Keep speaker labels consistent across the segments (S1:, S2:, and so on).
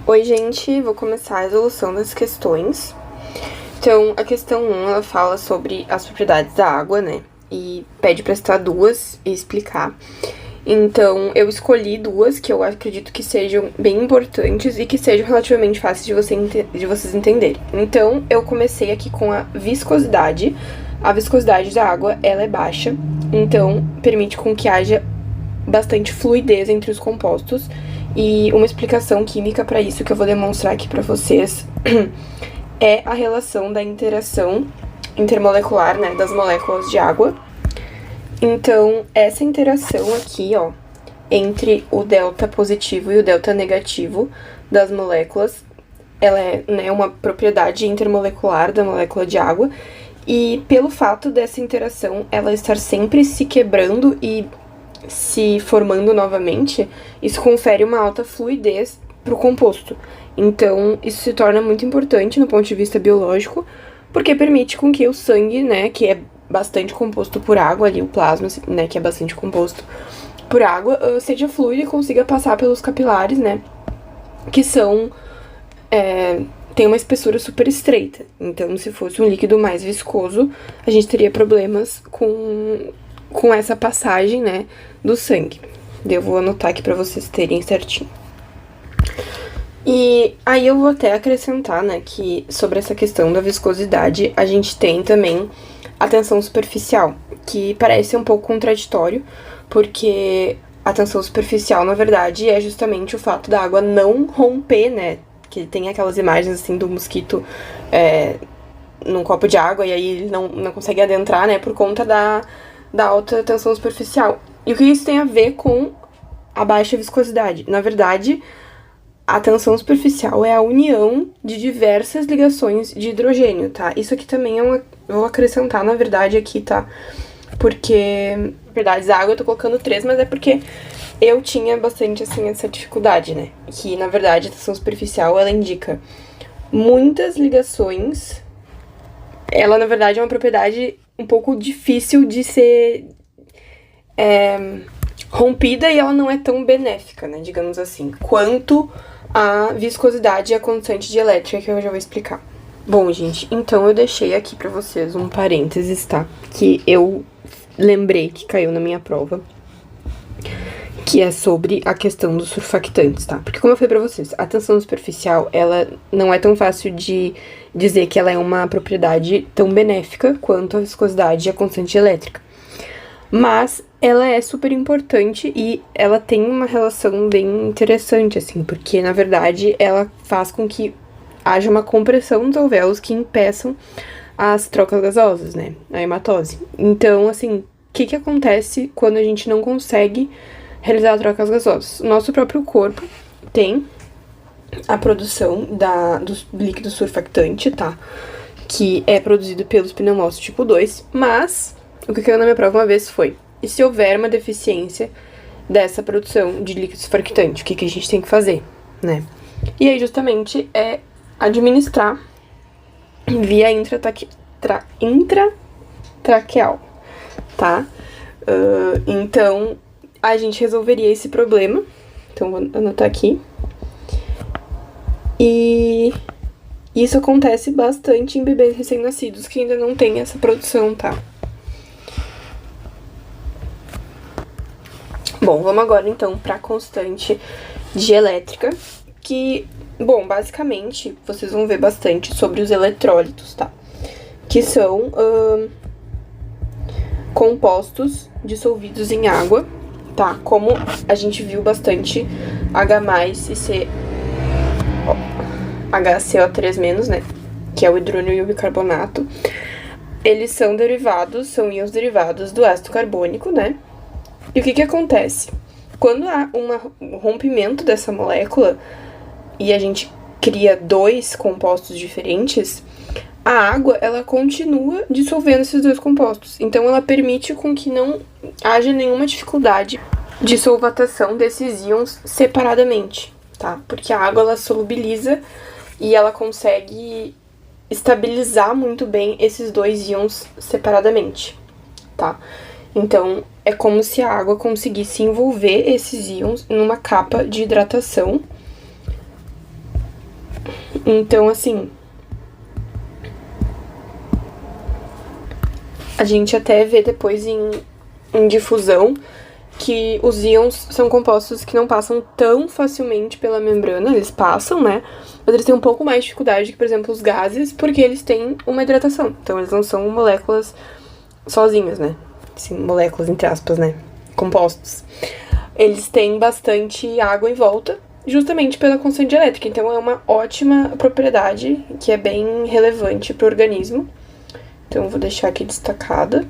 S1: Oi, gente, vou começar a resolução das questões. Então, a questão 1, ela fala sobre as propriedades da água, né? E pede pra citar duas e explicar. Então, eu escolhi duas que eu acredito que sejam bem importantes e que sejam relativamente fáceis de vocês entenderem. Então, eu comecei aqui com a viscosidade. A viscosidade da água, ela é baixa, então permite com que haja bastante fluidez entre os compostos. E uma explicação química para isso que eu vou demonstrar aqui para vocês é a relação da interação intermolecular, né, das moléculas de água. Então, essa interação aqui, ó, entre o delta positivo e o delta negativo das moléculas, ela é, né, uma propriedade intermolecular da molécula de água, e pelo fato dessa interação ela estar sempre se quebrando e se formando novamente, isso confere uma alta fluidez para o composto. Então, isso se torna muito importante no ponto de vista biológico, porque permite com que o sangue, né, que é bastante composto por água ali, o plasma, né, que é bastante composto por água, seja fluido e consiga passar pelos capilares, né, que são, tem uma espessura super estreita. Então, se fosse um líquido mais viscoso, a gente teria problemas com essa passagem, né, do sangue. Eu vou anotar aqui pra vocês terem certinho. E aí eu vou até acrescentar, né, que sobre essa questão da viscosidade, a gente tem também a tensão superficial, que parece um pouco contraditório, porque a tensão superficial, na verdade, é justamente o fato da água não romper, né, que tem aquelas imagens, assim, do mosquito num copo de água, e aí ele não consegue adentrar, né, por conta da alta tensão superficial. E o que isso tem a ver com a baixa viscosidade? Na verdade, a tensão superficial é a união de diversas ligações de hidrogênio, tá? Isso aqui também vou acrescentar, na verdade, aqui, tá? Porque, propriedades da água, eu tô colocando 3, mas é porque eu tinha bastante, assim, essa dificuldade, né? Que, na verdade, a tensão superficial, ela indica muitas ligações. Ela, na verdade, é uma propriedade um pouco difícil de ser rompida, e ela não é tão benéfica, né, digamos assim, quanto a viscosidade e a constante de elétrica, que eu já vou explicar. Bom, gente, então eu deixei aqui pra vocês um parênteses, tá? Que eu lembrei que caiu na minha prova, que é sobre a questão dos surfactantes, tá? Porque, como eu falei pra vocês, a tensão superficial, ela não é tão fácil de dizer que ela é uma propriedade tão benéfica quanto a viscosidade e a constante elétrica. Mas ela é super importante e ela tem uma relação bem interessante, assim, porque, na verdade, ela faz com que haja uma compressão nos alvéolos que impeçam as trocas gasosas, né? A hematose. Então, assim, o que acontece quando a gente não consegue realizar trocas gasosas? O nosso próprio corpo tem a produção do líquido surfactante, tá? Que é produzido pelos pneumócitos tipo 2, mas o que caiu na minha prova uma vez foi: e se houver uma deficiência dessa produção de líquido surfactante, o que a gente tem que fazer, né? E aí, justamente, é administrar via intratraqueal, tá? Então, a gente resolveria esse problema. Então, vou anotar aqui. E isso acontece bastante em bebês recém-nascidos que ainda não tem essa produção, tá? Bom, vamos agora, então, pra constante de elétrica, que, bom, basicamente, vocês vão ver bastante sobre os eletrólitos, tá? Que são compostos dissolvidos em água, tá? Como a gente viu bastante H+, e HCO3-, né? Que é o hidrônio e o bicarbonato. Eles são íons derivados do ácido carbônico, né? E o que acontece? Quando há um rompimento dessa molécula e a gente cria dois compostos diferentes, a água, ela continua dissolvendo esses dois compostos. Então, ela permite com que não haja nenhuma dificuldade de solvatação desses íons separadamente, tá? Porque a água, ela solubiliza e ela consegue estabilizar muito bem esses dois íons separadamente, tá? Então, é como se a água conseguisse envolver esses íons numa capa de hidratação Então, assim, a gente até vê depois em difusão que os íons são compostos que não passam tão facilmente pela membrana, eles passam, né? Mas eles têm um pouco mais de dificuldade que, por exemplo, os gases, porque eles têm uma hidratação. Então, eles não são moléculas sozinhas, né? Assim, moléculas, entre aspas, né? Compostos. Eles têm bastante água em volta, justamente pela constante elétrica. Então, é uma ótima propriedade que é bem relevante para o organismo. Então, eu vou deixar aqui destacada.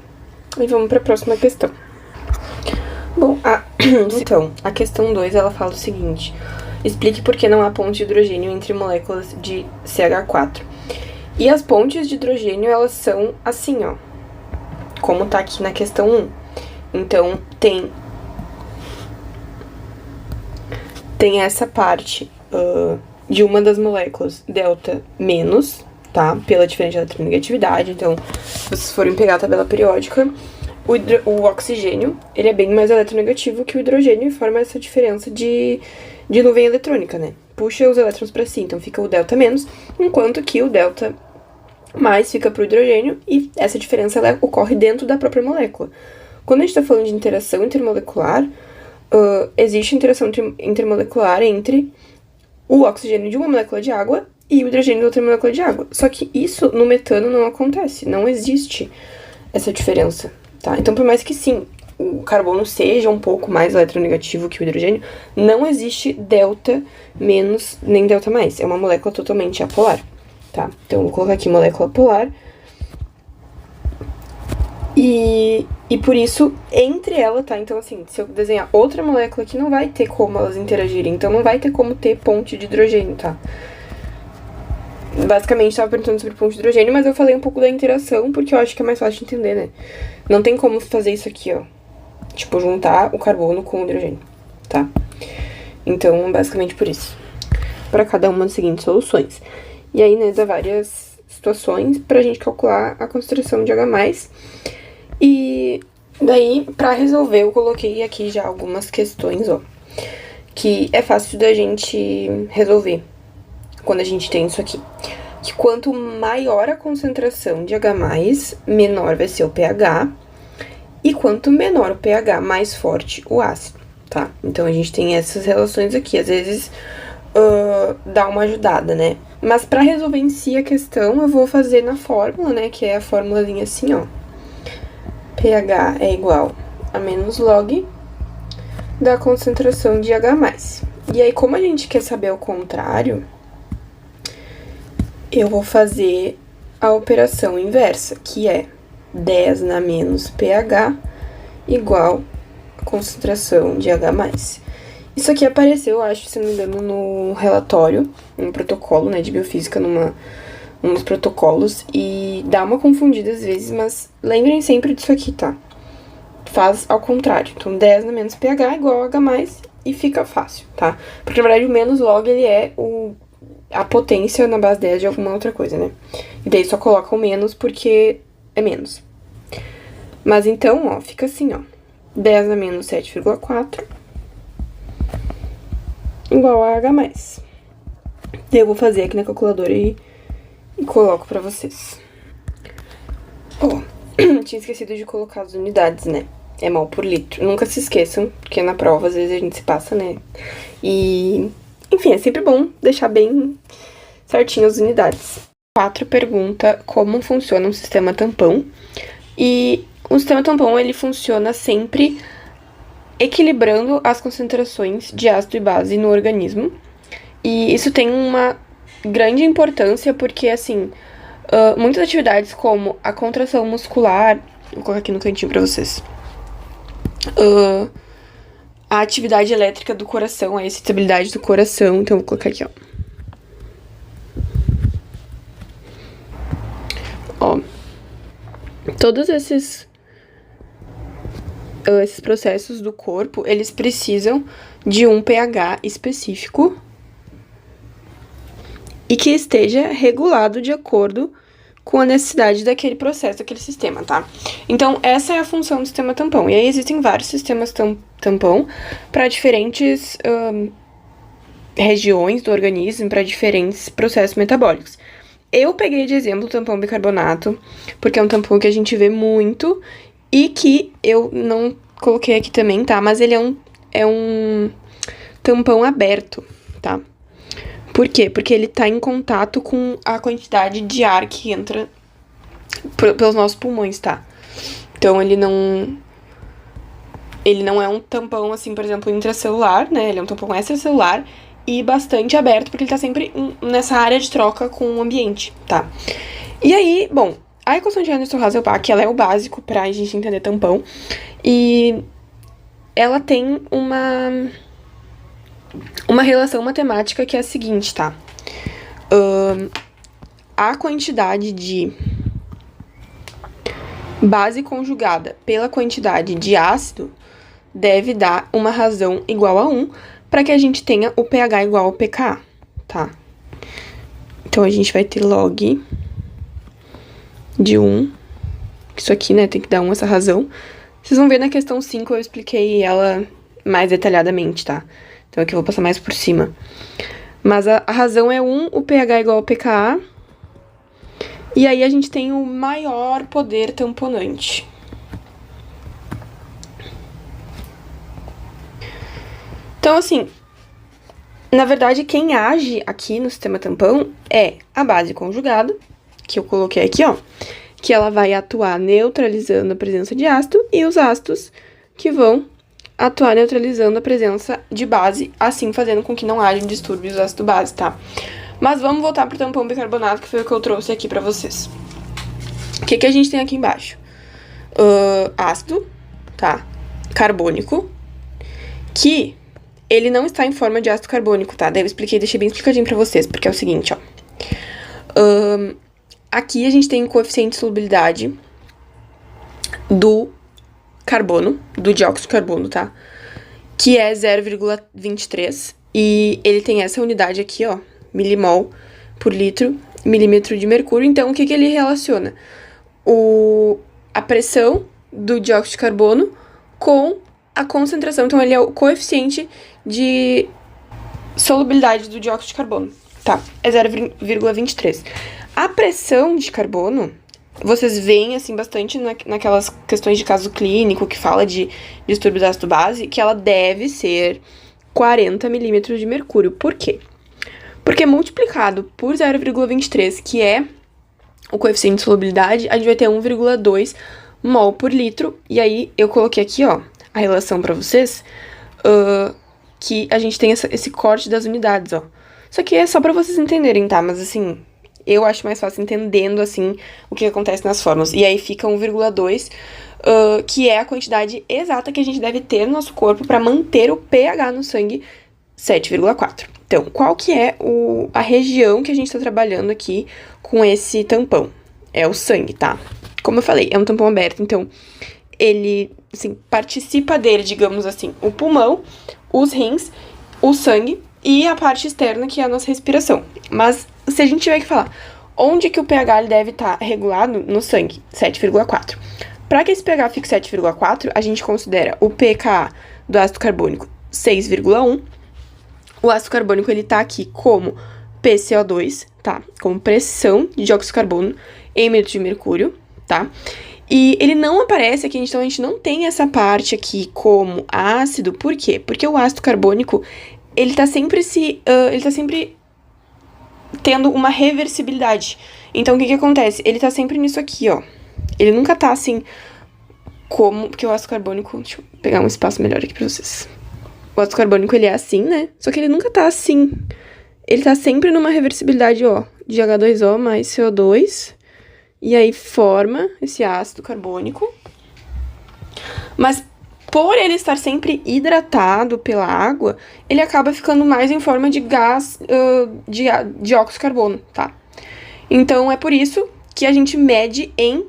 S1: E vamos para a próxima questão. Bom, então, a questão 2, ela fala o seguinte. Explique por que não há ponte de hidrogênio entre moléculas de CH4. E as pontes de hidrogênio, elas são assim, ó. Como tá aqui na questão 1. Então, tem essa parte de uma das moléculas delta menos, tá? Pela diferença de eletronegatividade. Então, se vocês forem pegar a tabela periódica, o oxigênio, ele é bem mais eletronegativo que o hidrogênio e forma essa diferença de nuvem eletrônica, né? Puxa os elétrons para si, então fica o delta menos, enquanto que o delta mais fica pro hidrogênio e essa diferença ela ocorre dentro da própria molécula. Quando a gente tá falando de interação intermolecular, existe interação intermolecular entre o oxigênio de uma molécula de água e o hidrogênio de outra molécula de água. Só que isso no metano não acontece, não existe essa diferença, tá? Então, por mais que sim, o carbono seja um pouco mais eletronegativo que o hidrogênio, não existe delta menos nem delta mais. É uma molécula totalmente apolar, tá? Então, eu vou colocar aqui molécula polar. E por isso, entre ela, tá? Então, assim, se eu desenhar outra molécula aqui, não vai ter como elas interagirem. Então, não vai ter como ter ponte de hidrogênio, tá? Basicamente, estava perguntando sobre ponte de hidrogênio, mas eu falei um pouco da interação, porque eu acho que é mais fácil de entender, né? Não tem como fazer isso aqui, ó. Tipo, juntar o carbono com o hidrogênio, tá? Então, basicamente por isso. Para cada uma das seguintes soluções. E aí, né, dá várias situações pra gente calcular a concentração de H+. E daí, pra resolver, eu coloquei aqui já algumas questões, ó. Que é fácil da gente resolver quando a gente tem isso aqui. Que quanto maior a concentração de H+, menor vai ser o pH. E quanto menor o pH, mais forte o ácido, tá? Então, a gente tem essas relações aqui. Às vezes, dá uma ajudada, né? Mas pra resolver em si a questão, eu vou fazer na fórmula, né? Que é a formulazinha assim, ó. pH é igual a menos log da concentração de H+. E aí, como a gente quer saber o contrário, eu vou fazer a operação inversa, que é 10 na menos pH igual a concentração de H+. Isso aqui apareceu, eu acho, se não me engano, no relatório, no protocolo, né, de biofísica, num dos protocolos, e dá uma confundida às vezes, mas lembrem sempre disso aqui, tá? Faz ao contrário. Então, 10 na menos pH igual a H+, e fica fácil, tá? Porque, na verdade, o menos log, ele é a potência na base 10 de alguma outra coisa, né? E daí só coloca o menos porque é menos. Mas então, ó, fica assim, ó. 10 na menos 7,4 igual a H+. Eu vou fazer aqui na calculadora e coloco pra vocês. Ó, tinha esquecido de colocar as unidades, né? É mol por litro. Nunca se esqueçam, porque na prova às vezes a gente se passa, né? E, enfim, é sempre bom deixar bem certinho as unidades. 4 pergunta como funciona um sistema tampão. E o sistema tampão, ele funciona sempre equilibrando as concentrações de ácido e base no organismo. E isso tem uma grande importância porque, assim, muitas atividades como a contração muscular... Vou colocar aqui no cantinho pra vocês. A atividade elétrica do coração, a excitabilidade do coração. Então, vou colocar aqui, ó. Ó. Todos esses processos do corpo, eles precisam de um pH específico e que esteja regulado de acordo com a necessidade daquele processo, daquele sistema, tá? Então, essa é a função do sistema tampão. E aí, existem vários sistemas tampão para diferentes regiões do organismo para diferentes processos metabólicos. Eu peguei de exemplo o tampão bicarbonato, porque é um tampão que a gente vê muito e que eu não coloquei aqui também, tá? Mas ele é um tampão aberto, tá? Por quê? Porque ele tá em contato com a quantidade de ar que entra pelos nossos pulmões, tá? Então, ele não é um tampão, assim, por exemplo, intracelular, né? Ele é um tampão extracelular e bastante aberto, porque ele tá sempre nessa área de troca com o ambiente, tá? E aí, bom, a equação de Henderson-Hasselbalch, ela é o básico pra gente entender tampão. E ela tem uma relação matemática que é a seguinte, tá? A quantidade de base conjugada pela quantidade de ácido deve dar uma razão igual a 1 para que a gente tenha o pH igual ao pKa, tá? Então, a gente vai ter log de 1. Isso aqui, né, tem que dar 1 essa razão. Vocês vão ver na questão 5, eu expliquei ela mais detalhadamente, tá? Então, aqui eu vou passar mais por cima. Mas a razão é 1, o pH igual ao pKa. E aí, a gente tem o maior poder tamponante. Então, assim, na verdade, quem age aqui no sistema tampão é a base conjugada, que eu coloquei aqui, ó, que ela vai atuar neutralizando a presença de ácido, e os ácidos que vão atuar neutralizando a presença de base, assim fazendo com que não haja distúrbios ácido-base, tá? Mas vamos voltar pro tampão bicarbonato, que foi o que eu trouxe aqui pra vocês. O que a gente tem aqui embaixo? Ácido, tá? Carbônico, que ele não está em forma de ácido carbônico, tá? Daí eu expliquei, deixei bem explicadinho pra vocês, porque é o seguinte, ó. Aqui a gente tem o coeficiente de solubilidade do carbono, do dióxido de carbono, tá? Que é 0,23. E ele tem essa unidade aqui, ó, milimol por litro, milímetro de mercúrio. Então, o que ele relaciona? A pressão do dióxido de carbono com a concentração. Então, ele é o coeficiente de solubilidade do dióxido de carbono, tá? É 0,23. A pressão de carbono, vocês veem, assim, bastante naquelas questões de caso clínico que fala de distúrbios ácido-base, que ela deve ser 40 milímetros de mercúrio. Por quê? Porque multiplicado por 0,23, que é o coeficiente de solubilidade, a gente vai ter 1,2 mol por litro. E aí, eu coloquei aqui, ó, a relação pra vocês, que a gente tem esse corte das unidades, ó. Isso aqui é só pra vocês entenderem, tá? Mas, assim, eu acho mais fácil entendendo, assim, o que acontece nas fórmulas. E aí fica 1,2, que é a quantidade exata que a gente deve ter no nosso corpo pra manter o pH no sangue 7,4. Então, qual que é a região que a gente tá trabalhando aqui com esse tampão? É o sangue, tá? Como eu falei, é um tampão aberto, então ele, assim, participa dele, digamos assim, o pulmão, os rins, o sangue e a parte externa, que é a nossa respiração. Mas, se a gente tiver que falar onde que o pH ele deve estar regulado, no sangue, 7,4. Para que esse pH fique 7,4, a gente considera o pKa do ácido carbônico 6,1. O ácido carbônico, ele tá aqui como PCO2, tá? Como pressão de dióxido de carbono em milímetros de mercúrio, tá? E ele não aparece aqui, então a gente não tem essa parte aqui como ácido. Por quê? Porque o ácido carbônico, ele tá sempre tendo uma reversibilidade. Então, o que acontece? Ele tá sempre nisso aqui, ó. Ele nunca tá assim como... Porque o ácido carbônico... Deixa eu pegar um espaço melhor aqui pra vocês. O ácido carbônico, ele é assim, né? Só que ele nunca tá assim. Ele tá sempre numa reversibilidade, ó, de H2O mais CO2. E aí forma esse ácido carbônico. Mas por ele estar sempre hidratado pela água, ele acaba ficando mais em forma de gás, de dióxido de carbono, tá? Então, é por isso que a gente mede em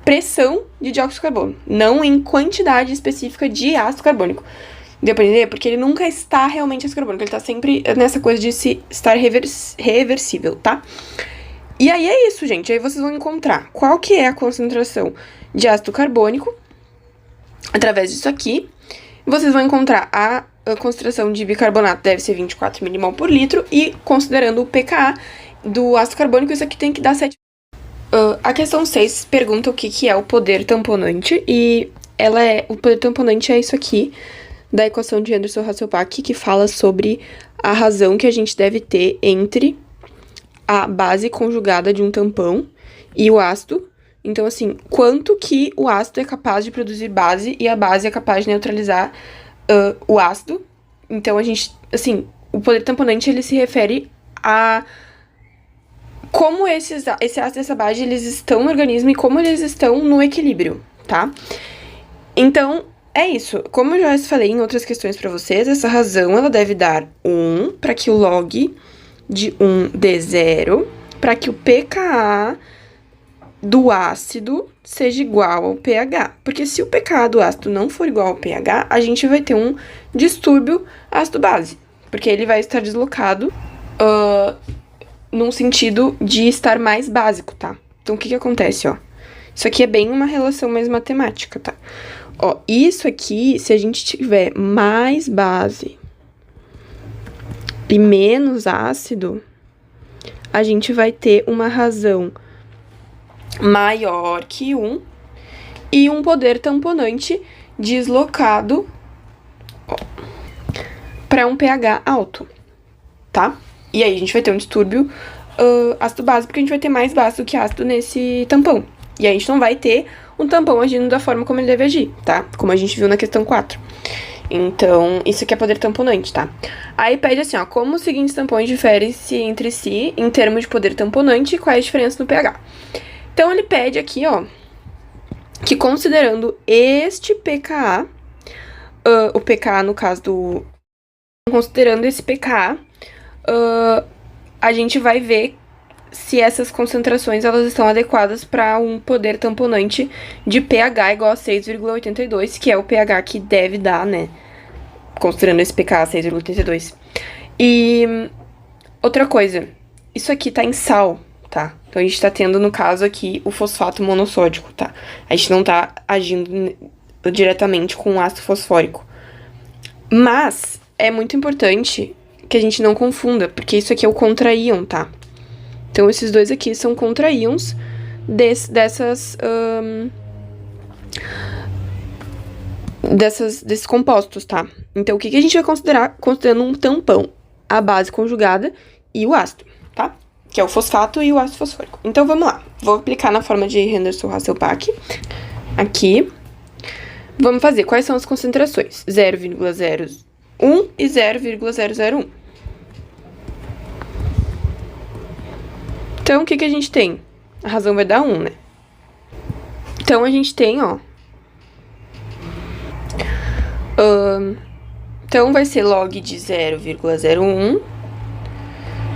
S1: pressão de dióxido de carbono, não em quantidade específica de ácido carbônico. Deu pra entender? Porque ele nunca está realmente ácido carbônico, ele tá sempre nessa coisa de estar reversível, tá? E aí é isso, gente. Aí vocês vão encontrar qual que é a concentração de ácido carbônico através disso aqui. Vocês vão encontrar a concentração de bicarbonato deve ser 24 milimol por litro, e considerando o pKa do ácido carbônico, isso aqui tem que dar 7. A questão 6 pergunta o que é o poder tamponante, e o poder tamponante é isso aqui, da equação de Henderson-Hasselbalch, que fala sobre a razão que a gente deve ter entre a base conjugada de um tampão e o ácido. Então, assim, quanto que o ácido é capaz de produzir base e a base é capaz de neutralizar o ácido. Então, a gente, assim, o poder tamponante, ele se refere a como esse ácido e essa base, eles estão no organismo e como eles estão no equilíbrio, tá? Então, é isso. Como eu já falei em outras questões pra vocês, essa razão, ela deve dar 1 para que o log de 1 dê 0, para que o pKa do ácido seja igual ao pH. Porque se o pKa do ácido não for igual ao pH, a gente vai ter um distúrbio ácido-base. Porque ele vai estar deslocado num sentido de estar mais básico, tá? Então, o que acontece, ó? Isso aqui é bem uma relação mais matemática, tá? Ó, isso aqui, se a gente tiver mais base e menos ácido, a gente vai ter uma razão maior que 1 e um poder tamponante deslocado para um pH alto, tá? E aí a gente vai ter um distúrbio ácido-base, porque a gente vai ter mais base do que ácido nesse tampão. E aí a gente não vai ter um tampão agindo da forma como ele deve agir, tá? Como a gente viu na questão 4. Então, isso aqui é poder tamponante, tá? Aí pede assim, ó, como os seguintes tampões diferem-se entre si em termos de poder tamponante e qual é a diferença no pH. Então, ele pede aqui, ó, que considerando este pKa, o pKa no caso do... Considerando esse pKa, a gente vai ver se essas concentrações elas estão adequadas para um poder tamponante de pH igual a 6,82, que é o pH que deve dar, né? Considerando esse pKa 6,82. E outra coisa, isso aqui tá em sal, tá? Então a gente tá tendo, no caso aqui, o fosfato monossódico, tá? A gente não tá agindo diretamente com o ácido fosfórico. Mas é muito importante que a gente não confunda, porque isso aqui é o contra-íon, tá? Então, esses dois aqui são contra-íons desses compostos, tá? Então, o que a gente vai considerar considerando um tampão? A base conjugada e o ácido, tá? Que é o fosfato e o ácido fosfórico. Então, vamos lá. Vou aplicar na forma de Henderson-Hasselbalch. Aqui. Vamos fazer. Quais são as concentrações? 0,01 e 0,001. Então, o que a gente tem? A razão vai dar 1, né? Então, a gente tem, ó... então, vai ser log de 0,01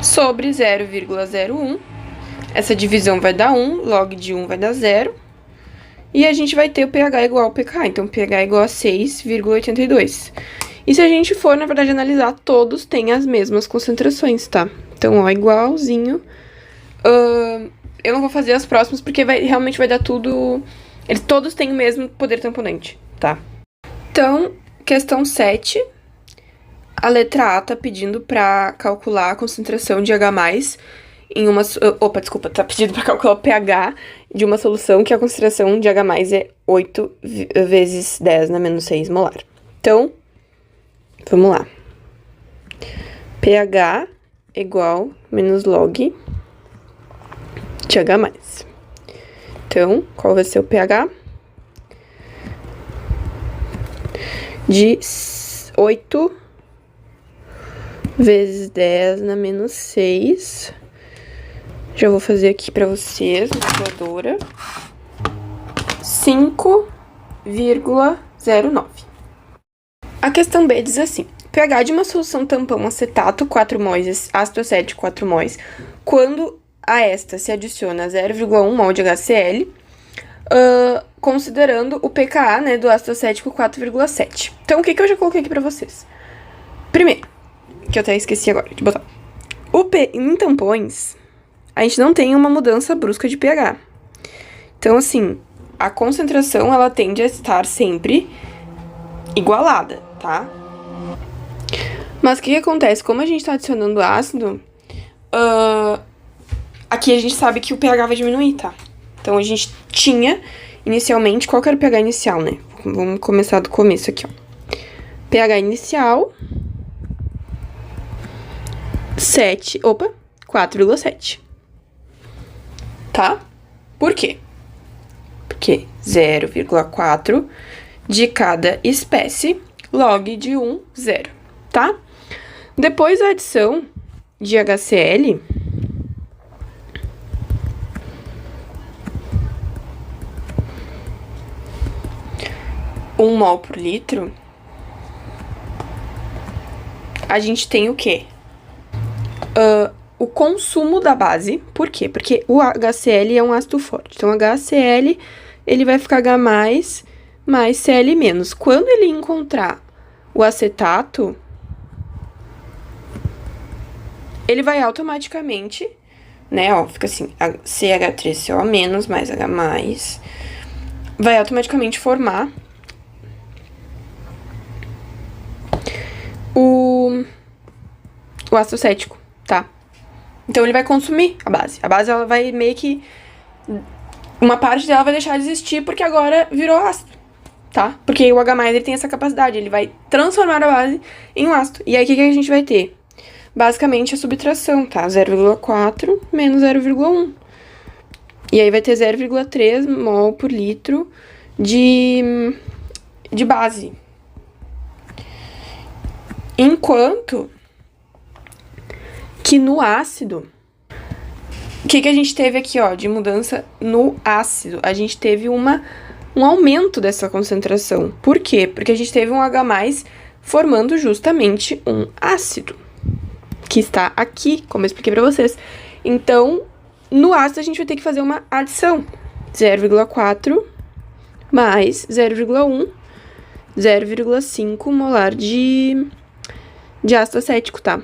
S1: sobre 0,01. Essa divisão vai dar 1, log de 1 vai dar 0. E a gente vai ter o pH igual ao pKa. Então, pH igual a 6,82. E se a gente for, na verdade, analisar, todos têm as mesmas concentrações, tá? Então, ó, igualzinho... eu não vou fazer as próximas porque realmente vai dar tudo... Eles todos têm o mesmo poder tamponante, tá? Então, questão 7. A letra A tá pedindo pra calcular a concentração de H+, em uma... Opa, desculpa, tá pedindo pra calcular o pH de uma solução que a concentração de H+, é 8 vezes 10 na menos 6 molar. Então, vamos lá. pH igual menos log de H+. Então, qual vai ser o pH? De 8 vezes 10 na menos 6. Já vou fazer aqui pra vocês, na calculadora. 5,09. A questão B diz assim: pH de uma solução tampão acetato 4 mols, ácido acético 4 mols, quando a esta se adiciona 0,1 mol de HCl, considerando o pKa, né, do ácido acético 4,7. Então, o que eu já coloquei aqui pra vocês? Primeiro, que eu até esqueci agora de botar. Em tampões, a gente não tem uma mudança brusca de pH. Então, assim, a concentração, ela tende a estar sempre igualada, tá? Mas o que acontece? Como a gente tá adicionando ácido, aqui a gente sabe que o pH vai diminuir, tá? Então, a gente tinha, inicialmente, qual que era o pH inicial, né? Vamos começar do começo aqui, ó. pH inicial, 4,7. Tá? Por quê? Porque 0,4 de cada espécie, log de 1, 0, tá? Depois da adição de HCl, um mol por litro, a gente tem o quê? O consumo da base. Por quê? Porque o HCl é um ácido forte. Então, HCl, ele vai ficar H+, mais Cl-. Quando ele encontrar o acetato, ele vai automaticamente, né, ó, fica assim, CH3CO- mais H+, vai automaticamente formar o ácido cético, tá? Então, ele vai consumir a base. A base, ela vai meio que... uma parte dela vai deixar de existir porque agora virou ácido, tá? Porque o H+, ele tem essa capacidade, ele vai transformar a base em um ácido. E aí, o que a gente vai ter? Basicamente, a subtração, tá? 0,4 menos 0,1. E aí, vai ter 0,3 mol por litro de base. Enquanto que no ácido, o que a gente teve aqui, ó, de mudança no ácido? A gente teve um aumento dessa concentração. Por quê? Porque a gente teve um H+, formando justamente um ácido, que está aqui, como eu expliquei pra vocês. Então, no ácido, a gente vai ter que fazer uma adição. 0,4 mais 0,1, 0,5 molar de ácido acético, tá?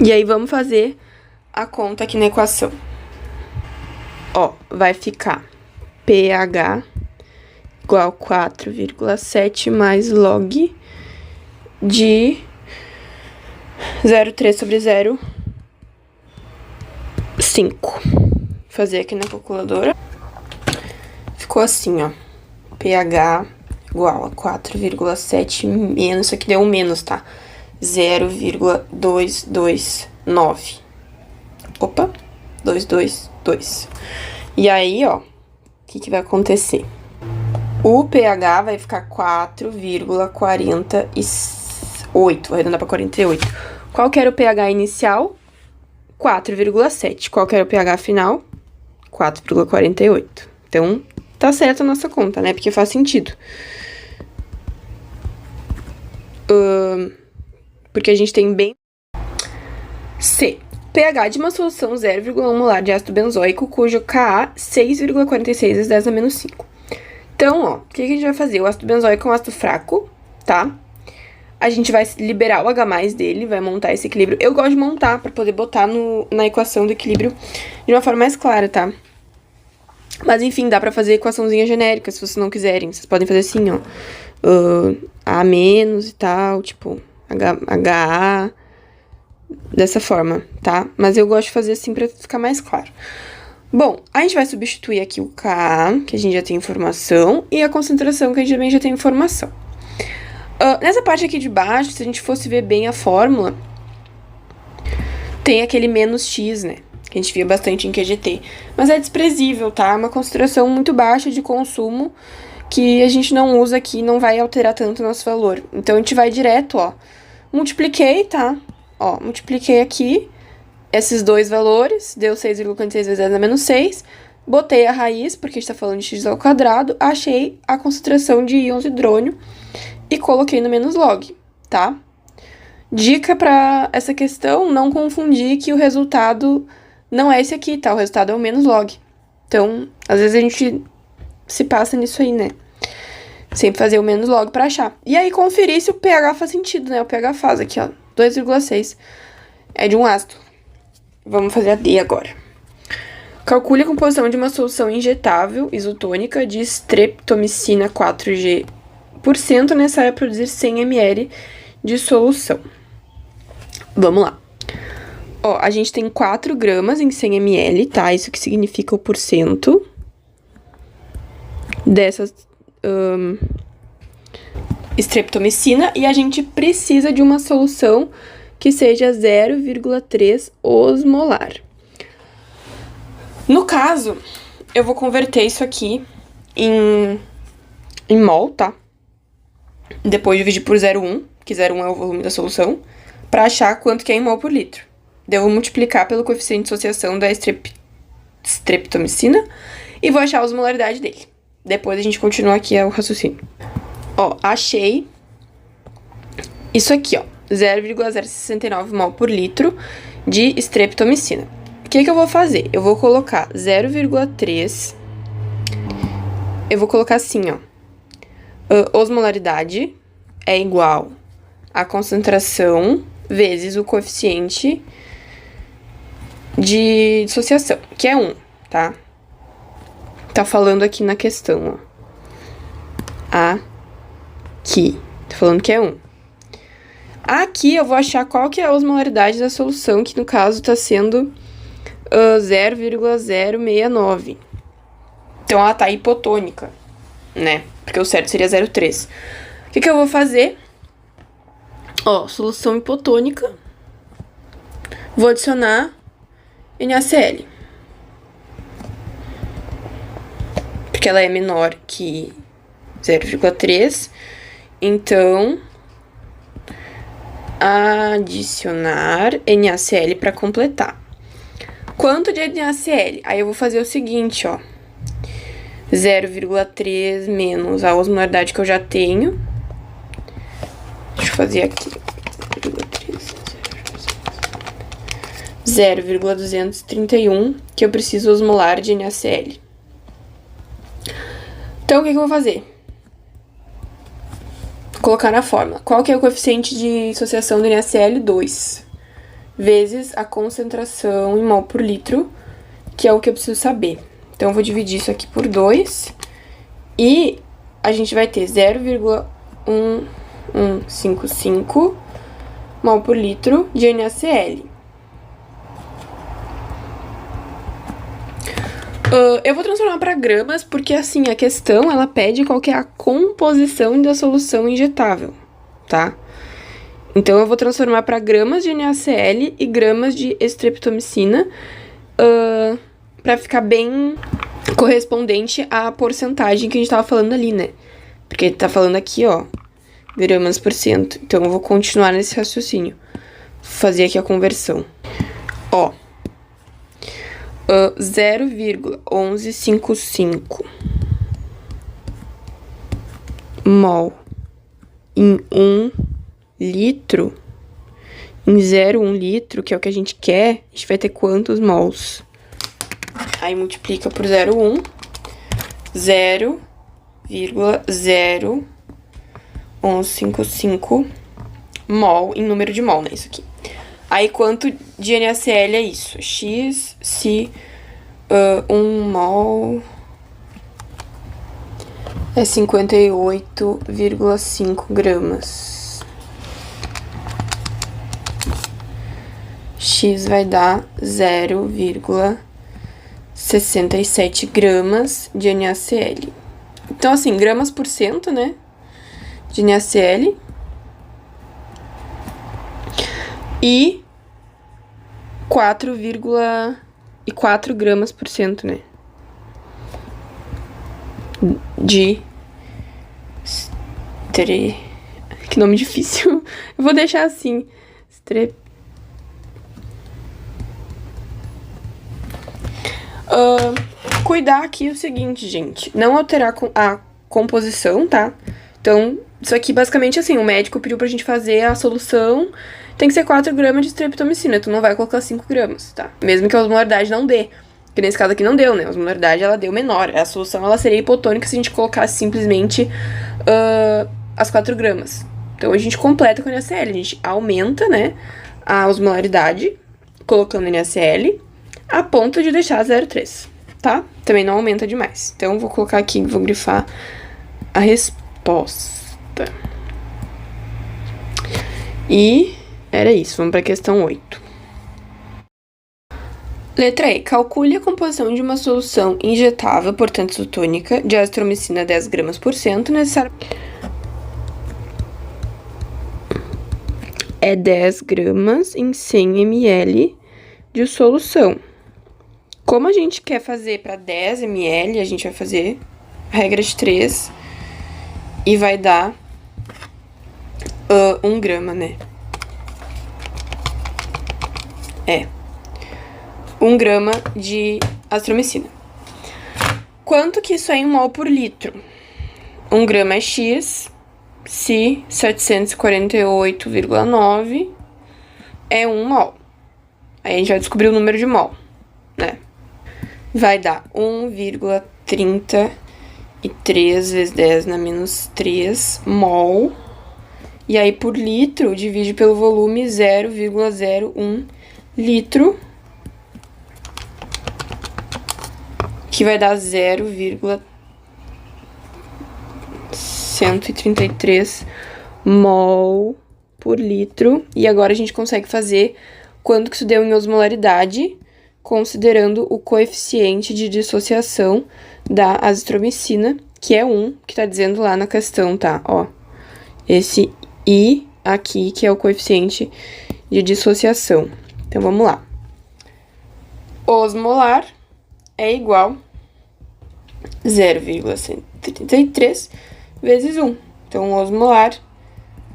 S1: E aí, vamos fazer a conta aqui na equação. Ó, vai ficar pH igual a 4,7 mais log de 0,3 sobre 0,5. Vou fazer aqui na calculadora. Ficou assim, ó. pH igual a 4,7 menos... Isso aqui deu um menos, tá? 0,229. Opa, 222. E aí, ó, o que vai acontecer? O pH vai ficar 4,48, vou arredondar pra 48. Qual que era o pH inicial? 4,7. Qual que era o pH final? 4,48. Então, tá certa a nossa conta, né? Porque faz sentido. Porque a gente tem bem... C. pH de uma solução 0,1 molar de ácido benzoico, cujo Ka 6,46 vezes 10 a menos 5. Então, ó, o que a gente vai fazer? O ácido benzoico é um ácido fraco, tá? A gente vai liberar o H+ dele, vai montar esse equilíbrio. Eu gosto de montar pra poder botar na equação do equilíbrio de uma forma mais clara, tá? Mas, enfim, dá pra fazer equaçãozinha genérica, se vocês não quiserem. Vocês podem fazer assim, ó. A- e tal, tipo, HA... dessa forma, tá? Mas eu gosto de fazer assim pra ficar mais claro. Bom, a gente vai substituir aqui o Ka, que a gente já tem informação, e a concentração, que a gente também já tem informação. Nessa parte aqui de baixo, se a gente fosse ver bem a fórmula, tem aquele menos X, né? Que a gente via bastante em QGT. Mas é desprezível, tá? É uma concentração muito baixa de consumo, que a gente não usa aqui, não vai alterar tanto o nosso valor. Então, a gente vai direto, ó. Multipliquei, tá? Ó, multipliquei aqui esses dois valores, deu 6,46 vezes 10 a menos 6, botei a raiz, porque a gente tá falando de x ao quadrado, achei a concentração de íons de hidrônio e coloquei no menos log, tá? Dica pra essa questão, não confundir que o resultado não é esse aqui, tá? O resultado é o menos log. Então, às vezes a gente se passa nisso aí, né? Sempre fazer o menos log pra achar. E aí, conferir se o pH faz sentido, né? O pH faz aqui, ó. 2,6 é de um ácido. Vamos fazer a D agora. Calcule a composição de uma solução injetável isotônica de streptomicina 4G% necessária para produzir 100 ml de solução. Vamos lá. Ó, a gente tem 4 gramas em 100 ml, tá? Isso que significa o porcento dessa streptomicina. E a gente precisa de uma solução que seja 0,3 osmolar. No caso, eu vou converter isso aqui em mol, tá? Depois dividir por 0,1, que 0,1 é o volume da solução, pra achar quanto que é em mol por litro. Devo multiplicar pelo coeficiente de associação da streptomicina e vou achar a osmolaridade dele. Depois a gente continua aqui o raciocínio. Ó, achei isso aqui, ó, 0,069 mol por litro de streptomicina. O que eu vou fazer? Eu vou colocar 0,3, eu vou colocar assim, ó, osmolaridade é igual a concentração vezes o coeficiente de dissociação, que é 1, tá? Tá falando aqui na questão, ó. Aqui, tá falando que é 1. Aqui eu vou achar qual que é a osmolaridade da solução, que no caso tá sendo 0,069. Então ela tá hipotônica, né? Porque o certo seria 0,3. O que eu vou fazer? Ó, solução hipotônica. Vou adicionar NaCl. Porque ela é menor que 0,3. Então, adicionar NaCl para completar. Quanto de NaCl? Aí eu vou fazer o seguinte, ó. 0,3 menos a osmolaridade que eu já tenho. Deixa eu fazer aqui. 0,231, que eu preciso osmolar de NaCl. Então, o que eu vou fazer? Vou colocar na fórmula. Qual que é o coeficiente de dissociação do NaCl? 2. Vezes a concentração em mol por litro, que é o que eu preciso saber. Então, eu vou dividir isso aqui por 2. E a gente vai ter 0,1155 mol por litro de NaCl. Eu vou transformar para gramas, porque assim, a questão, ela pede qual que é a composição da solução injetável, tá? Então, eu vou transformar para gramas de NaCl e gramas de streptomicina, para ficar bem correspondente à porcentagem que a gente tava falando ali, né? Porque tá falando aqui, ó, gramas por cento. Então, eu vou continuar nesse raciocínio. Vou fazer aqui a conversão. Ó. 0,1155 mol em 1 litro, em 0,1 litro, que é o que a gente quer, a gente vai ter quantos mols? Aí multiplica por 0,1, 0,0155 mol em número de mol, né? Isso aqui. Aí, quanto de NaCl é isso? X, se 1 mol é 58,5 gramas. X vai dar 0,67 gramas de NaCl. Então, assim, gramas por cento, né? De NaCl. E 4,4 gramas por cento, né? De... Que nome difícil. Eu vou deixar assim. Cuidar aqui o seguinte, gente. Não alterar a composição, tá? Então, isso aqui basicamente assim, o médico pediu pra gente fazer a solução, tem que ser 4 gramas de streptomicina, tu não vai colocar 5 gramas, tá? Mesmo que a osmolaridade não dê, que nesse caso aqui não deu, né? A osmolaridade, ela deu menor, a solução, ela seria hipotônica se a gente colocasse simplesmente as 4 gramas. Então, a gente completa com NaCl, a gente aumenta, né, a osmolaridade, colocando NaCl, a ponto de deixar 0,3, tá? Também não aumenta demais. Então, vou colocar aqui, vou grifar a resposta. E era isso, vamos para a questão 8. Letra E. Calcule a composição de uma solução injetável, portanto isotônica, de azitromicina 10 gramas por cento, necessária... É 10 gramas em 100 ml de solução. Como a gente quer fazer para 10 ml, a gente vai fazer a regra de 3 e vai dar 1 grama, né? 1 grama de azitromicina. Quanto que isso é em mol por litro? 1 grama é X, se 748,9 é 1 mol. Aí a gente vai descobrir o número de mol, né? Vai dar 1,33 vezes 10 na menos 3 mol. E aí, por litro, divide pelo volume 0,01 litro, que vai dar 0,133 mol por litro. E agora a gente consegue fazer quanto que isso deu em osmolaridade, considerando o coeficiente de dissociação da azitromicina, que é 1, que tá dizendo lá na questão, tá? Ó, esse I aqui, que é o coeficiente de dissociação. Então, vamos lá. Osmolar é igual a 0,133 vezes 1. Então, osmolar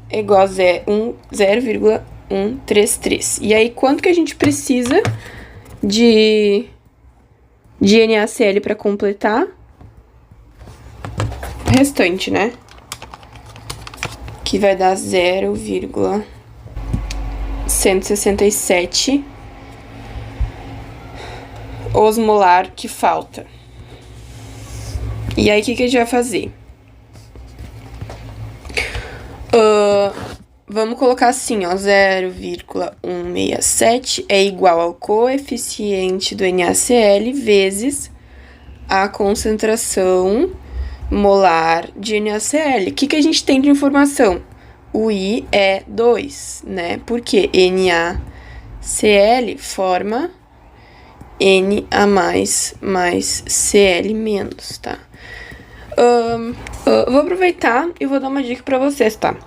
S1: é igual a 0,133. E aí, quanto que a gente precisa de NaCl para completar? O restante, né? Que vai dar 0,167 osmolar que falta. E aí, o que a gente vai fazer? Vamos colocar assim, ó, 0,167 é igual ao coeficiente do NaCl vezes a concentração molar de NaCl. O que a gente tem de informação? O I é 2, né? Porque NaCl forma Na mais Cl menos, tá? Vou aproveitar e vou dar uma dica pra vocês, tá?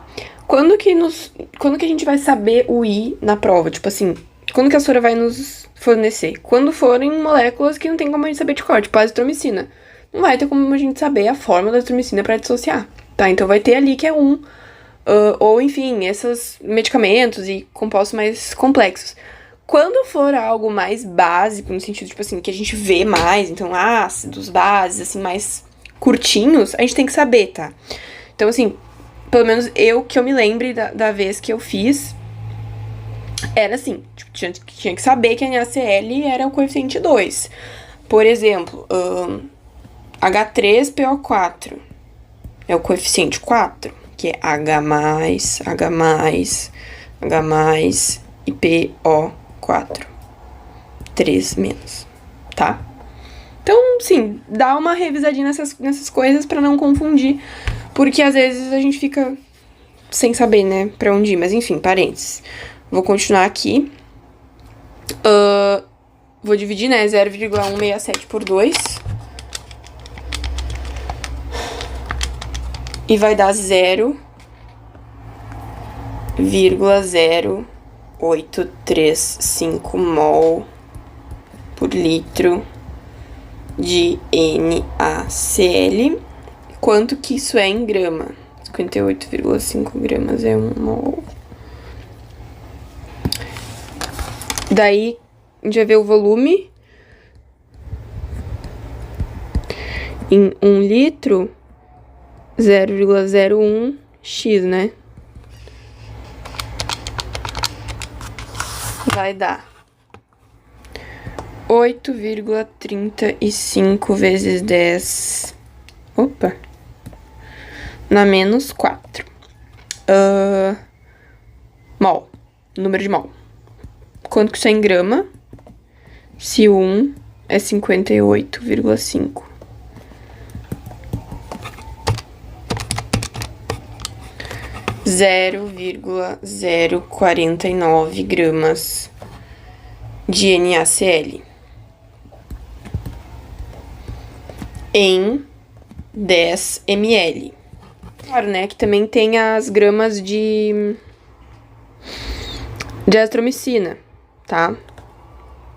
S1: Quando que a gente vai saber o I na prova? Tipo assim, quando que a Sora vai nos fornecer? Quando forem moléculas que não tem como a gente saber de cor, tipo a azitromicina. Não vai ter como a gente saber a fórmula da azitromicina pra dissociar, tá? Então vai ter ali que é 1, ou enfim, esses medicamentos e compostos mais complexos. Quando for algo mais básico, no sentido, tipo assim, que a gente vê mais, então ácidos, bases, assim, mais curtinhos, a gente tem que saber, tá? Então, assim, pelo menos que eu me lembre da vez que eu fiz, era assim, tipo, tinha que saber que a NaCl era o coeficiente 2. Por exemplo, H3PO4 é o coeficiente 4, que é H+, e PO4. 3 menos, tá? Então, sim, dá uma revisadinha nessas coisas pra não confundir, porque às vezes a gente fica sem saber, né, pra onde ir. Mas enfim, parênteses. Vou continuar aqui. Vou dividir, né, 0,167 por 2. E vai dar 0,0835 mol por litro de NaCl. Quanto que isso é em grama? 58,5 gramas é 1 mol. Daí, a gente vai ver o volume. Em 1 litro, 0,01x, né? Vai dar 8,35 vezes 10... Opa! Na menos 4. Mol. Número de mol. Quanto que isso é em grama? Se 1 é 58,5. 0,049 gramas de NaCl em 10 ml. Claro, né, que também tem as gramas de azitromicina, tá?